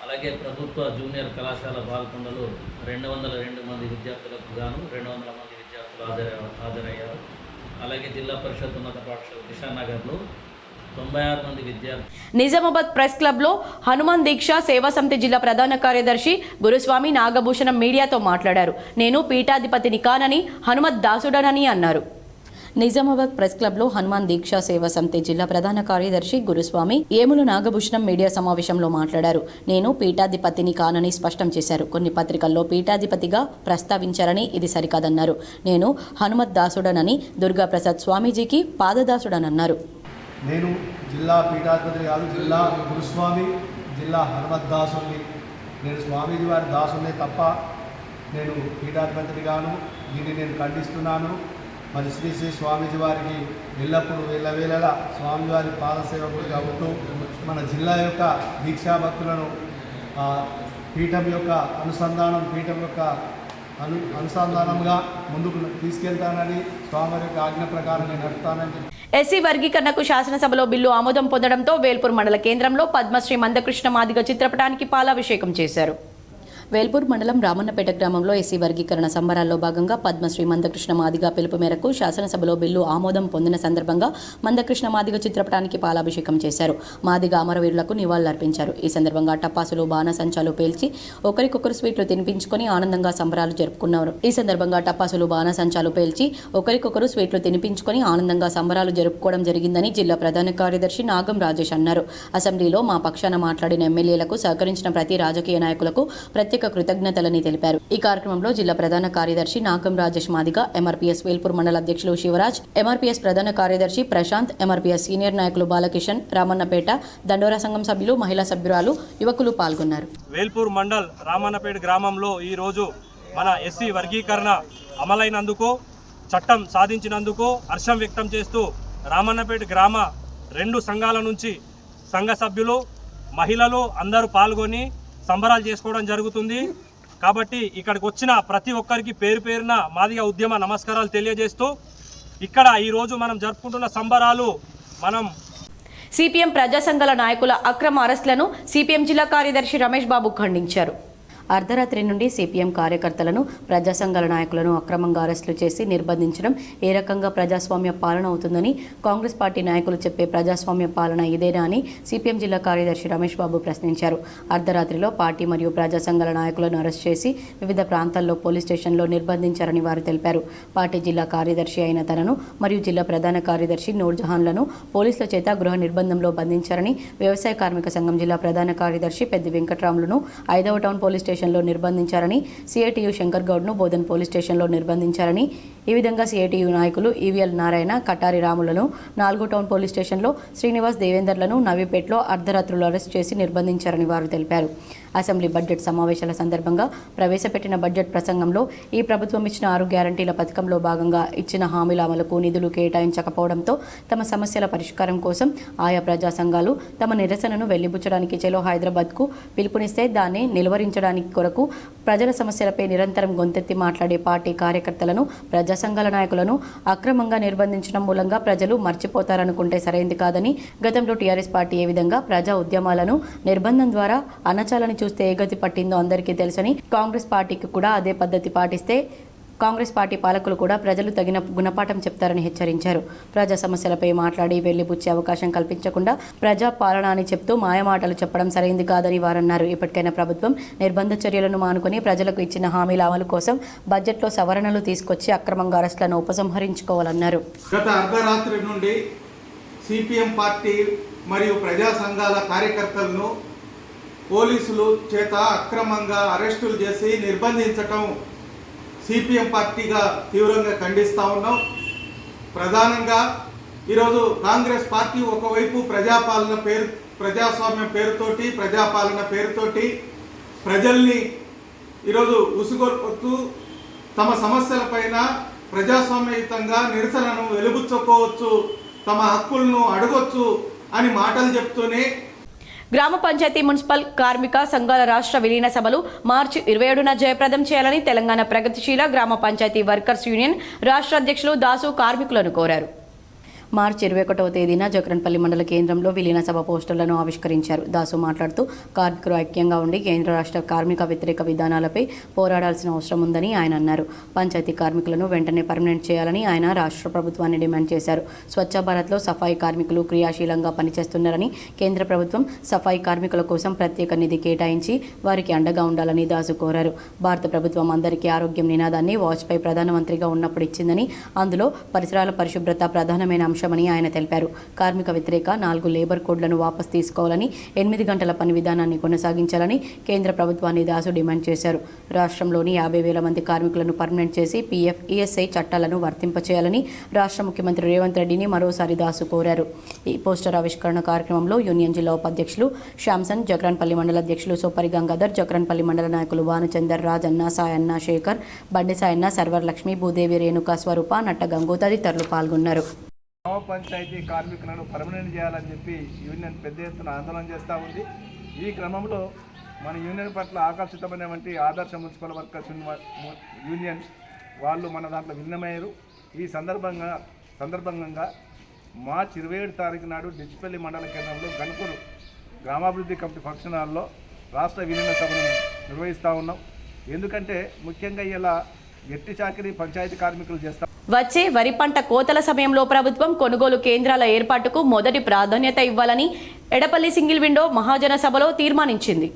అలాగే ప్రభుత్వ జూనియర్ కళాశాల బాల్కొండలో 202 మంది విద్యార్థులకు గాను 200 మంది విద్యార్థులు హాజరయ్యారు. అలాగే జిల్లా పరిషత్ ఉన్నత పాఠశాల కిసాన్ నగర్లో 96 మంది విద్యార్థులు. నిజామాబాద్ ప్రెస్ క్లబ్లో హనుమాన్ దీక్ష సేవా సమితి జిల్లా ప్రధాన కార్యదర్శి గురుస్వామి నాగభూషణం మీడియాతో మాట్లాడారు. నేను పీఠాధిపతిని కానని హనుమత్ దాసుడనని అన్నారు. నిజామాబాద్ ప్రెస్ క్లబ్లో హనుమాన్ దీక్షా సేవా సమితి జిల్లా ప్రధాన కార్యదర్శి గురుస్వామి ఏములు నాగభూషణం మీడియా సమావేశంలో మాట్లాడారు. నేను పీఠాధిపతిని కానని స్పష్టం చేశారు. కొన్ని పత్రికల్లో పీఠాధిపతిగా ప్రస్తావించారని ఇది సరికాదన్నారు. నేను హనుమత్ దాసుడనని దుర్గాప్రసాద్ స్వామీజీకి పాదదాసుడనన్నారు. నేను జిల్లా పీఠాధిపతి కాదు, జిల్లా గురుస్వామి, జిల్లా హనుమత్ దాసుని. నేను స్వామీజీ వారి దాసునే తప్ప నేను పీఠాధిపతిని గాను. దీన్ని నేను ఖండిస్తున్నాను. మరి శ్రీ శ్రీ స్వామీజీ వారికి ఎల్లప్పుడూ వేళవేళలా స్వామివారి పాదసేవకుడిగా ఉంటూ మన జిల్లా యొక్క దీక్షా భక్తులను పీఠం యొక్క అనుసంధానంగా ముందుకు తీసుకెళ్తానని స్వామివారి యొక్క ఆజ్ఞ ప్రకారం నేను నడుపుతానని. ఎస్సీ వర్గీకరణకు శాసనసభలో బిల్లు ఆమోదం పొందడంతో వేల్పూర్ మండల కేంద్రంలో పద్మశ్రీ మందకృష్ణ మాదిగ చిత్రపటానికి పాలాభిషేకం చేశారు. వేల్పూర్ మండలం రామన్నపేట గ్రామంలో ఎస్సీ వర్గీకరణ సంబరాల్లో భాగంగా పద్మశ్రీ మందకృష్ణ మాదిగ పిలుపు మేరకు శాసనసభలో బిల్లు ఆమోదం పొందిన సందర్భంగా మందకృష్ణ మాదిగ చిత్రపటానికి పాలాభిషేకం చేశారు. మాదిగ అమరవీరులకు నివాళులర్పించారు. ఈ సందర్భంగా టపాసులు, బాణసంచాలు పేల్చి ఒకరికొకరు స్వీట్లు తినిపించుకొని ఆనందంగా సంబరాలు జరుపుకున్నారు. ఈ సందర్భంగా టపాసులు, బాణసంచాలు పేల్చి ఒకరికొకరు స్వీట్లు తినిపించుకొని ఆనందంగా సంబరాలు జరుపుకోవడం జరిగిందని జిల్లా ప్రధాన కార్యదర్శి నాగం రాజేష్ అన్నారు. అసెంబ్లీలో మా పక్షాన మాట్లాడిన ఎమ్మెల్యేలకు సహకరించిన ప్రతి రాజకీయ నాయకులకు ప్రత్యేక కృతజ్ఞతలని తెలిపారు. ఈ కార్యక్రమంలో జిల్లా ప్రధాన కార్యదర్శి నాగం రాజేష్ మాదిగ, ఎంఆర్పీఎస్ వేల్పూర్ మండల అధ్యక్షులు శివరాజ్, ఎంఆర్పీఎస్ ప్రధాన కార్యదర్శి ప్రశాంత్, ఎంఆర్పీఎస్ సీనియర్ నాయకులు బాలకిషన్, రామన్నపేట దండోరా సంఘం సభ్యులు, మహిళా సభ్యురాలు, యువకులు పాల్గొన్నారు. వేల్పూర్ మండల్ రామన్నపేట గ్రామంలో ఈరోజు మన ఎస్సీ వర్గీకరణ అమలైనందుకు, చట్టం సాధించినందుకు హర్షం వ్యక్తం చేస్తూ రామన్నపేట గ్రామ 2 సంఘాల నుంచి సంఘ సభ్యులు, మహిళలు అందరూ పాల్గొని సంబరాలు చేసుకోవడం జరుగుతుంది. కాబట్టి ఇక్కడికి వచ్చిన ప్రతి ఒక్కరికి పేరు పేరున మాదిగ ఉద్యమ నమస్కారాలు తెలియజేస్తూ ఇక్కడ ఈరోజు మనం జరుపుకుంటున్న సంబరాలు సిపిఎం ప్రజా సంఘాల నాయకుల అక్రమ అరెస్టులను సిపిఎం జిల్లా కార్యదర్శి రమేష్ బాబు ఖండించారు. అర్ధరాత్రి నుండి సిపిఎం కార్యకర్తలను ప్రజా సంఘాల నాయకులను అక్రమంగా అరెస్టులు చేసి నిర్బంధించడం ఏ రకంగా ప్రజాస్వామ్య పాలన అవుతుందని కాంగ్రెస్ పార్టీ నాయకులు చెప్పే ప్రజాస్వామ్య పాలన ఇదేనా అని సిపిఎం జిల్లా కార్యదర్శి రమేష్ బాబు ప్రశ్నించారు. అర్ధరాత్రిలో పార్టీ మరియు ప్రజా సంఘాల నాయకులను అరెస్ట్ చేసి వివిధ ప్రాంతాల్లో పోలీస్ స్టేషన్లో నిర్బంధించారని వారు తెలిపారు. పార్టీ జిల్లా కార్యదర్శి అయిన తనను మరియు జిల్లా ప్రధాన కార్యదర్శి నూర్జహాన్లను పోలీసుల చేత గృహ నిర్బంధంలో బంధించారని, వ్యవసాయ కార్మిక సంఘం జిల్లా ప్రధాన కార్యదర్శి పెద్ది వెంకట్రాములను 5వ టౌన్ పోలీస్ స్టేషన్లో నిర్బంధించారని, సిఐటియు శంకర్ గౌడ్ను బోధన్ పోలీస్ స్టేషన్లో నిర్బంధించారని, ఈ విధంగా సిఐటియు నాయకులు ఈవీఎల్ నారాయణ, కటారి రాములను 4వ టౌన్ పోలీస్ స్టేషన్లో, శ్రీనివాస్ దేవేందర్లను నవీపేటలో అర్ధరాత్రులు అరెస్ట్ చేసి నిర్బంధించారని వారు తెలిపారు. అసెంబ్లీ బడ్జెట్ సమావేశాల సందర్భంగా ప్రవేశపెట్టిన బడ్జెట్ ప్రసంగంలో ఈ ప్రభుత్వం ఇచ్చిన 6 గ్యారంటీల పథకంలో భాగంగా ఇచ్చిన హామీల అమలుకు నిధులు కేటాయించకపోవడంతో తమ సమస్యల పరిష్కారం కోసం ఆయా ప్రజా సంఘాలు తమ నిరసనను వెళ్లిబుచ్చడానికి చెలో హైదరాబాద్కు పిలుపునిస్తే దాన్ని నిలువరించడానికి కొరకు ప్రజల సమస్యలపై నిరంతరం గొంతెత్తి మాట్లాడే పార్టీ కార్యకర్తలను, ప్రజా సంఘాల నాయకులను అక్రమంగా నిర్బంధించడం మూలంగా ప్రజలు మర్చిపోతారనుకుంటే సరైంది కాదని, గతంలో టీఆర్ఎస్ పార్టీ ఏ విధంగా ప్రజా ఉద్యమాలను నిర్బంధం ద్వారా అణచాలని చూస్తే ఏ గతి పట్టిందో అందరికీ తెలుసని, కాంగ్రెస్ పార్టీకి కూడా అదే పద్ధతి పాటిస్తే కాంగ్రెస్ పార్టీ పాలకులు కూడా ప్రజలు తగిన గుణపాఠం చెప్తారని హెచ్చరించారు. ప్రజా సమస్యలపై మాట్లాడి వెళ్లిబుచ్చే అవకాశం కల్పించకుండా ప్రజా పాలన అని చెప్తూ మాయమాటలు చెప్పడం సరైంది కాదని వారన్నారు. ఇప్పటికైనా ప్రభుత్వం నిర్బంధ చర్యలను మానుకొని ప్రజలకు ఇచ్చిన హామీల అమలు కోసం బడ్జెట్లో సవరణలు తీసుకొచ్చి అక్రమంగా అరెస్టులను ఉపసంహరించుకోవాలన్నారు. గత అర్ధరాత్రి నుండి సిపిఎం పార్టీ మరియు ప్రజా సంఘాల కార్యకర్తలను పోలీసులు చేత అక్రమంగా అరెస్టులు చేసి నిర్బంధించటం సిపిఎం పార్టీగా తీవ్రంగా ఖండిస్తూ ఉన్నాం. ప్రధానంగా ఈరోజు కాంగ్రెస్ పార్టీ ఒకవైపు ప్రజాస్వామ్యం పేరుతోటి, ప్రజాపాలన పేరుతోటి ప్రజల్ని ఈరోజు ఉసుగొల్పుతూ తమ సమస్యలపైన ప్రజాస్వామ్యయుతంగా నిరసనను వెలుబుచ్చుకోవచ్చు, తమ హక్కులను అడగొచ్చు అని మాటలు చెప్తూనే గ్రామ పంచాయతీ మున్సిపల్ కార్మిక సంఘాల రాష్ట్ర విలీన సభలు మార్చి 27న జయప్రదం చేయాలని తెలంగాణ ప్రగతిశీల గ్రామ పంచాయతీ వర్కర్స్ యూనియన్ రాష్ట్ర అధ్యక్షులు దాసు కార్మికులను కోరారు. మార్చి 21వ తేదీన జక్రన్పల్లి మండల కేంద్రంలో విలీన సభ పోస్టర్లను ఆవిష్కరించారు. దాసు మాట్లాడుతూ కార్మికులు ఐక్యంగా ఉండి కేంద్ర రాష్ట్ర కార్మిక వ్యతిరేక విధానాలపై పోరాడాల్సిన అవసరం ఉందని ఆయన అన్నారు. పంచాయతీ కార్మికులను వెంటనే పర్మనెంట్ చేయాలని ఆయన రాష్ట్ర ప్రభుత్వాన్ని డిమాండ్ చేశారు. స్వచ్ఛ భారత్లో సఫాయి కార్మికులు క్రియాశీలంగా పనిచేస్తున్నారని, కేంద్ర ప్రభుత్వం సఫాయి కార్మికుల కోసం ప్రత్యేక నిధి కేటాయించి వారికి అండగా ఉండాలని దాసు కోరారు. భారత ప్రభుత్వం అందరికీ ఆరోగ్యం నినాదాన్ని వాజ్పేయి ప్రధానమంత్రిగా ఉన్నప్పుడు ఇచ్చిందని, అందులో పరిసరాల పరిశుభ్రత ప్రధానమైన అంశమని ఆయన తెలిపారు. కార్మిక వ్యతిరేక 4 లేబర్ కోడ్లను వాపసు తీసుకోవాలని, 8 గంటల పని విధానాన్ని కొనసాగించాలని కేంద్ర ప్రభుత్వాన్ని దాసు డిమాండ్ చేశారు. రాష్ట్రంలోని 50,000 మంది కార్మికులను పర్మనెంట్ చేసి పీఎఫ్, ఈఎస్ఐ చట్టాలను వర్తింపచేయాలని రాష్ట్ర ముఖ్యమంత్రి రేవంత్ రెడ్డిని మరోసారి దాసు కోరారు. ఈ పోస్టర్ ఆవిష్కరణ కార్యక్రమంలో యూనియన్ జిల్లా ఉపాధ్యక్షులు శ్యామ్సన్, జక్రన్పల్లి మండల అధ్యక్షులు సోపరి గంగాధర్, జక్రన్పల్లి మండల నాయకులు భానుచందర్, రాజన్న, సాయన్న, శేఖర్, బండి సాయన్న, సర్వర్ లక్ష్మి, భూదేవి, రేణుక, స్వరూప, నట్ట గంగు తదితరులు పాల్గొన్నారు. గ్రామ పంచాయతీ కార్మికులను పర్మనెంట్ చేయాలని చెప్పి యూనియన్ పెద్ద ఎత్తున ఆందోళన చేస్తూ ఉంది. ఈ క్రమంలో మన యూనియన్ పట్ల ఆకర్షితమైనటువంటి ఆదర్శ మున్సిపల్ వర్కర్స్ యూనియన్ వాళ్ళు మన దాంట్లో భిన్నమయ్యారు. ఈ సందర్భంగా మార్చి 27 తారీఖు నాడు డిచ్పల్లి మండల కేంద్రంలో గణపూర్ గ్రామాభివృద్ధి కమిటీ ఫంక్షన్ హాల్లో రాష్ట్ర విలీన సభను నిర్వహిస్తూ ఉన్నాం. ఎందుకంటే ముఖ్యంగా ఇలా గట్టి చాకిరీ పంచాయతీ కార్మికులు చేస్తారు. వచ్చే వరి పంట కోతల సమయంలో ప్రభుత్వం కొనుగోలు కేంద్రాల ఏర్పాటుకు మొదటి ప్రాధాన్యత ఇవ్వాలని ఎడపల్లి సింగిల్ విండో మహాజన సభలో తీర్మానించింది.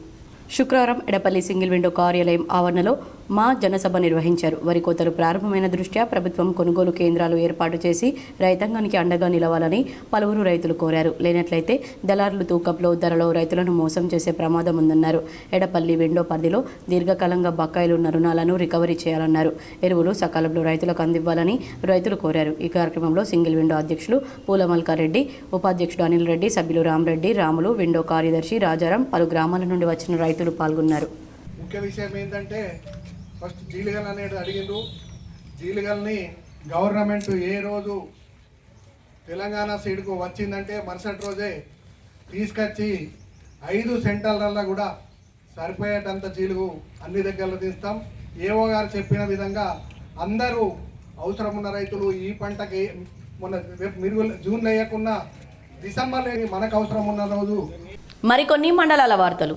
శుక్రవారం ఎడపల్లి సింగిల్ విండో కార్యాలయం ఆవరణలో మా జనసభ నిర్వహించారు. వరి కోతలు ప్రారంభమైన దృష్ట్యా ప్రభుత్వం కొనుగోలు కేంద్రాలు ఏర్పాటు చేసి రైతాంగానికి అండగా నిలవాలని పలువురు రైతులు కోరారు. లేనట్లయితే దళారులు తూకంలో ధరలో రైతులను మోసం చేసే ప్రమాదం ఉందన్నారు. ఎడపల్లి విండో పరిధిలో దీర్ఘకాలంగా బకాయిలు ఉన్న రుణాలను రికవరీ చేయాలన్నారు. ఎరువులు సకాలంలో రైతులకు అందివ్వాలని రైతులు కోరారు. ఈ కార్యక్రమంలో సింగిల్ విండో అధ్యక్షులు పూలమల్కారెడ్డి, ఉపాధ్యక్షుడు అనిల్ రెడ్డి, సభ్యులు రామరెడ్డి, రాములు, విండో కార్యదర్శి రాజారాం, పలు గ్రామాల నుండి వచ్చిన రైతులు పాల్గొన్నారు. ముఖ్య విషయం ఏంటంటే ఫస్ట్ జీలిగల్ అనేది అడిగిండ్రు. జీలిగల్ని గవర్నమెంట్ ఏ రోజు తెలంగాణ సైడ్కు వచ్చిందంటే మరుసటి రోజే తీసుకొచ్చి 5 సెంటర్లలో కూడా సరిపోయేటంత జీలుగు అన్ని దగ్గరలో తీస్తాం. ఏవో గారు చెప్పిన విధంగా అందరూ అవసరం ఉన్న రైతులు ఈ పంటకి మొన్న జూన్ వేయకున్నా డిసెంబర్లో మనకు అవసరం ఉన్న రోజు. మరికొన్ని మండలాల వార్తలు.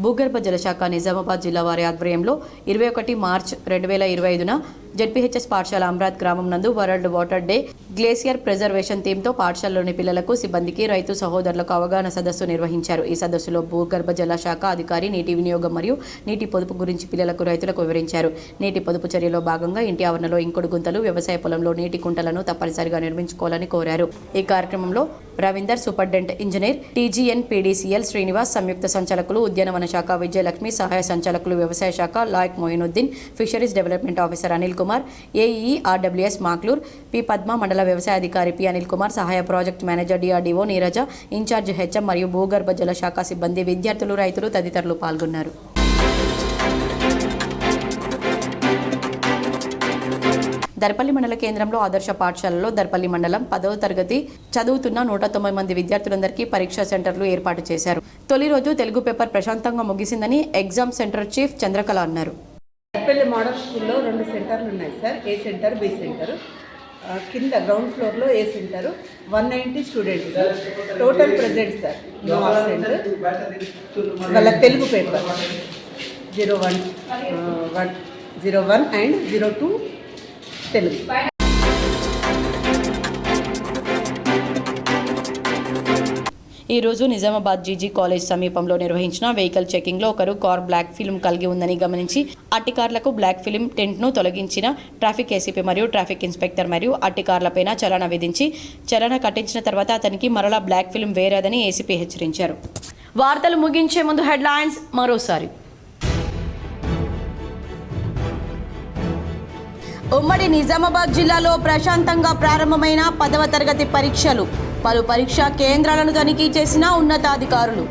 భూగర్భ జలశాఖ నిజామాబాద్ జిల్లా వారి ఆధ్వర్యంలో 21 మార్చ్ 2025న జెడ్పీహెచ్ఎస్ పాఠశాల అమ్రాత్ గ్రామం నందు world water day glacier preservation థీమ్తో పాఠశాలలోని పిల్లలకు, సిబ్బందికి, రైతు సహోదరులకు అవగాహన సదస్సు నిర్వహించారు. ఈ సదస్సులో భూగర్భ జలశాఖ అధికారి నీటి వినియోగం మరియు నీటి పొదుపు గురించి పిల్లలకు, రైతులకు వివరించారు. నీటి పొదుపు చర్యలో భాగంగా ఇంటి ఆవరణలో ఇంకుడు గుంతలు, వ్యవసాయ పొలంలో నీటి కుంటలను తప్పనిసరిగా నిర్మించుకోవాలని కోరారు. ఈ కార్యక్రమంలో Ravinder, superintendent engineer, TGN PDCL Srinivas, సంయుక్త సంచాలకులు ఉద్యానవన శాఖ విజయలక్ష్మి, సహాయ సంచాలకులు వ్యవసాయ శాఖ Layak Moinuddin, fisheries development officer Anil Kumar, AE RWS Makloor, P Padma, మండల వ్యవసాయ అధికారి పి అనిల్ కుమార్, సహాయ project manager DRDO Neeraja, in charge HM మరియు భూగర్భ జల శాఖ సిబ్బంది, విద్యార్థులు, రైతులు తదితరులు పాల్గొన్నారు. దర్పల్లి మండల కేంద్రంలో ఆదర్శ పాఠశాలలో దర్పల్లి మండలం 10వ తరగతి చదువుతున్న 190 మంది విద్యార్థులందరికీ పరీక్షా సెంటర్లు ఏర్పాటు చేశారు. తొలి రోజు తెలుగు పేపర్ ప్రశాంతంగా ముగిసిందని ఎగ్జామ్ సెంటర్ చీఫ్ చంద్రకళ అన్నారు. దర్పల్లి మోడల్ స్కూల్లో 2 సెంటర్లు ఉన్నాయి sir, A centre, B centre. కింద గ్రౌండ్ ఫ్లోర్లో A centre 190 students total present sir. No absent. వాళ్ళ తెలుగు పేపర్ 01 అండ్ 02 తెలుగు. ఈ రోజు నిజామాబాద్ జీజీ కాలేజ్ సమీపంలో నిర్వహించిన వెహికల్ చెకింగ్లో ఒకరు కార్ బ్లాక్ ఫిల్మ్ కలిగి ఉందని గమనించి అట్టి కార్లకు బ్లాక్ ఫిల్మ్ టెంట్ను తొలగించిన ట్రాఫిక్ ఏసీపీ మరియు ట్రాఫిక్ ఇన్స్పెక్టర్ మరియు అట్టి కార్లపైన చలానా విధించి చలానా కట్టించిన తర్వాత అతనికి మరలా బ్లాక్ ఫిల్మ్ వేరేదని ఏసీపీ హెచ్చరించారు. వార్తలు ముగించే ముందు హెడ్లైన్స్ మరోసారి. ఉమ్మడి నిజామాబాద్ జిల్లాలో ప్రశాంతంగా ప్రారంభమైన 10వ తరగతి పరీక్షలు. పలు పరీక్షా కేంద్రాలను తనిఖీ చేసిన ఉన్నతాధికారులు.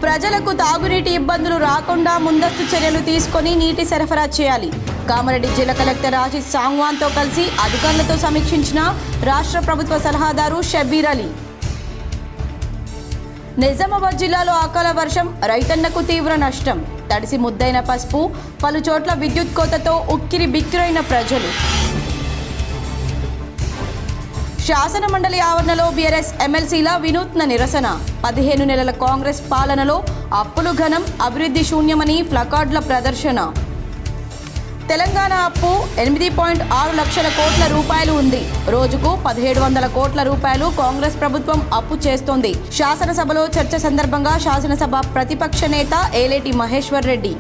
ప్రజలకు తాగునీటి ఇబ్బందులు రాకుండా ముందస్తు చర్యలు తీసుకొని నీటి సరఫరా చేయాలి. కామారెడ్డి జిల్లా కలెక్టర్ ఆశిష్ సాంగ్వాన్తో కలిసి అధికారులతో సమీక్షించిన రాష్ట్ర ప్రభుత్వ సలహాదారు షబ్బీర్ అలీ. నిజామాబాద్ జిల్లాలో అకాల వర్షం, రైతన్నకు తీవ్ర నష్టం. తడిసి ముద్దైన పసుపు, పలు చోట్ల విద్యుత్ కోతతో ఉక్కిరి బిక్కిరైన ప్రజలు. శాసన మండలి ఆవరణలో బీఆర్ఎస్ ఎమ్మెల్సీల వినూత్న నిరసన. 15 నెలల కాంగ్రెస్ పాలనలో అప్పులు ఘనం, అభివృద్ధి శూన్యమని ప్లకార్డుల ప్రదర్శన. తెలంగాణ అప్పు 8.6 లక్షల కోట్ల రూపాయలు ఉంది. రోజుకు 1700 కోట్ల రూపాయలు కాంగ్రెస్ ప్రభుత్వం అప్పు చేస్తోంది. శాసనసభలో చర్చ సందర్భంగా శాసనసభ ప్రతిపక్ష నేత ఏలేటి మహేశ్వర్ రెడ్డి.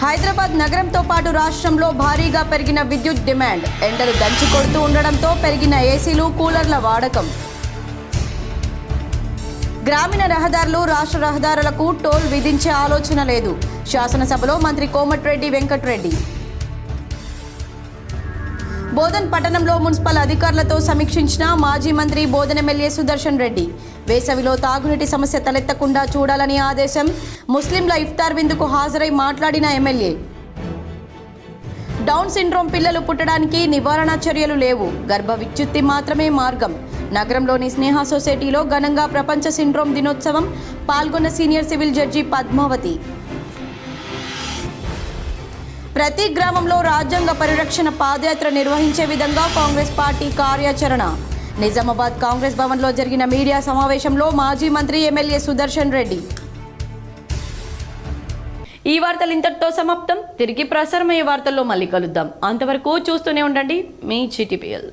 హైదరాబాద్ నగరంతో పాటు రాష్ట్రంలో భారీగా పెరిగిన విద్యుత్ డిమాండ్. ఎండలు దంచి కొడుతూ ఉండడంతో పెరిగిన ఏసీలు, కూలర్ల వాడకం. గ్రామీణ రహదారులు, రాష్ట్ర రహదారులకు టోల్ విధించే ఆలోచన లేదు. శాసనసభలో మంత్రి కోమటిరెడ్డి వెంకటరెడ్డి. బోధన్ పట్టణంలో మున్సిపల్ అధికారులతో సమీక్షించిన మాజీ మంత్రి బోధన్ ఎమ్మెల్యే సుదర్శన్ రెడ్డి. వేసవిలో తాగునీటి సమస్య తలెత్తకుండా చూడాలని ఆదేశం. ముస్లింల ఇఫ్తార్ విందుకు హాజరై మాట్లాడిన ఎమ్మెల్యే. డౌన్ సిండ్రోమ్ పిల్లలు పుట్టడానికి నివారణ చర్యలు లేవు. గర్భ విచ్ఛుత్తి మాత్రమే మార్గం. నగరంలోని స్నేహ సొసైటీలో ఘనంగా ప్రపంచ సిండ్రోమ్ దినోత్సవం. పాల్గొన్న సీనియర్ సివిల్ జడ్జి పద్మావతి. ప్రతి గ్రామంలో రాజ్యాంగ పరిరక్షణ పాదయాత్ర నిర్వహించే విధంగా కాంగ్రెస్ పార్టీ కార్యాచరణ. నిజామాబాద్ కాంగ్రెస్ భవన్లో జరిగిన మీడియా సమావేశంలో మాజీ మంత్రి ఎమ్మెల్యే సుదర్శన్ రెడ్డి. ఈ వార్తలు ఇంతటితో సమాప్తం. తిరిగి ప్రసారమయ్యే వార్తల్లో మళ్ళీ కలుద్దాం. అంతవరకు చూస్తూనే ఉండండి మీ GTPL.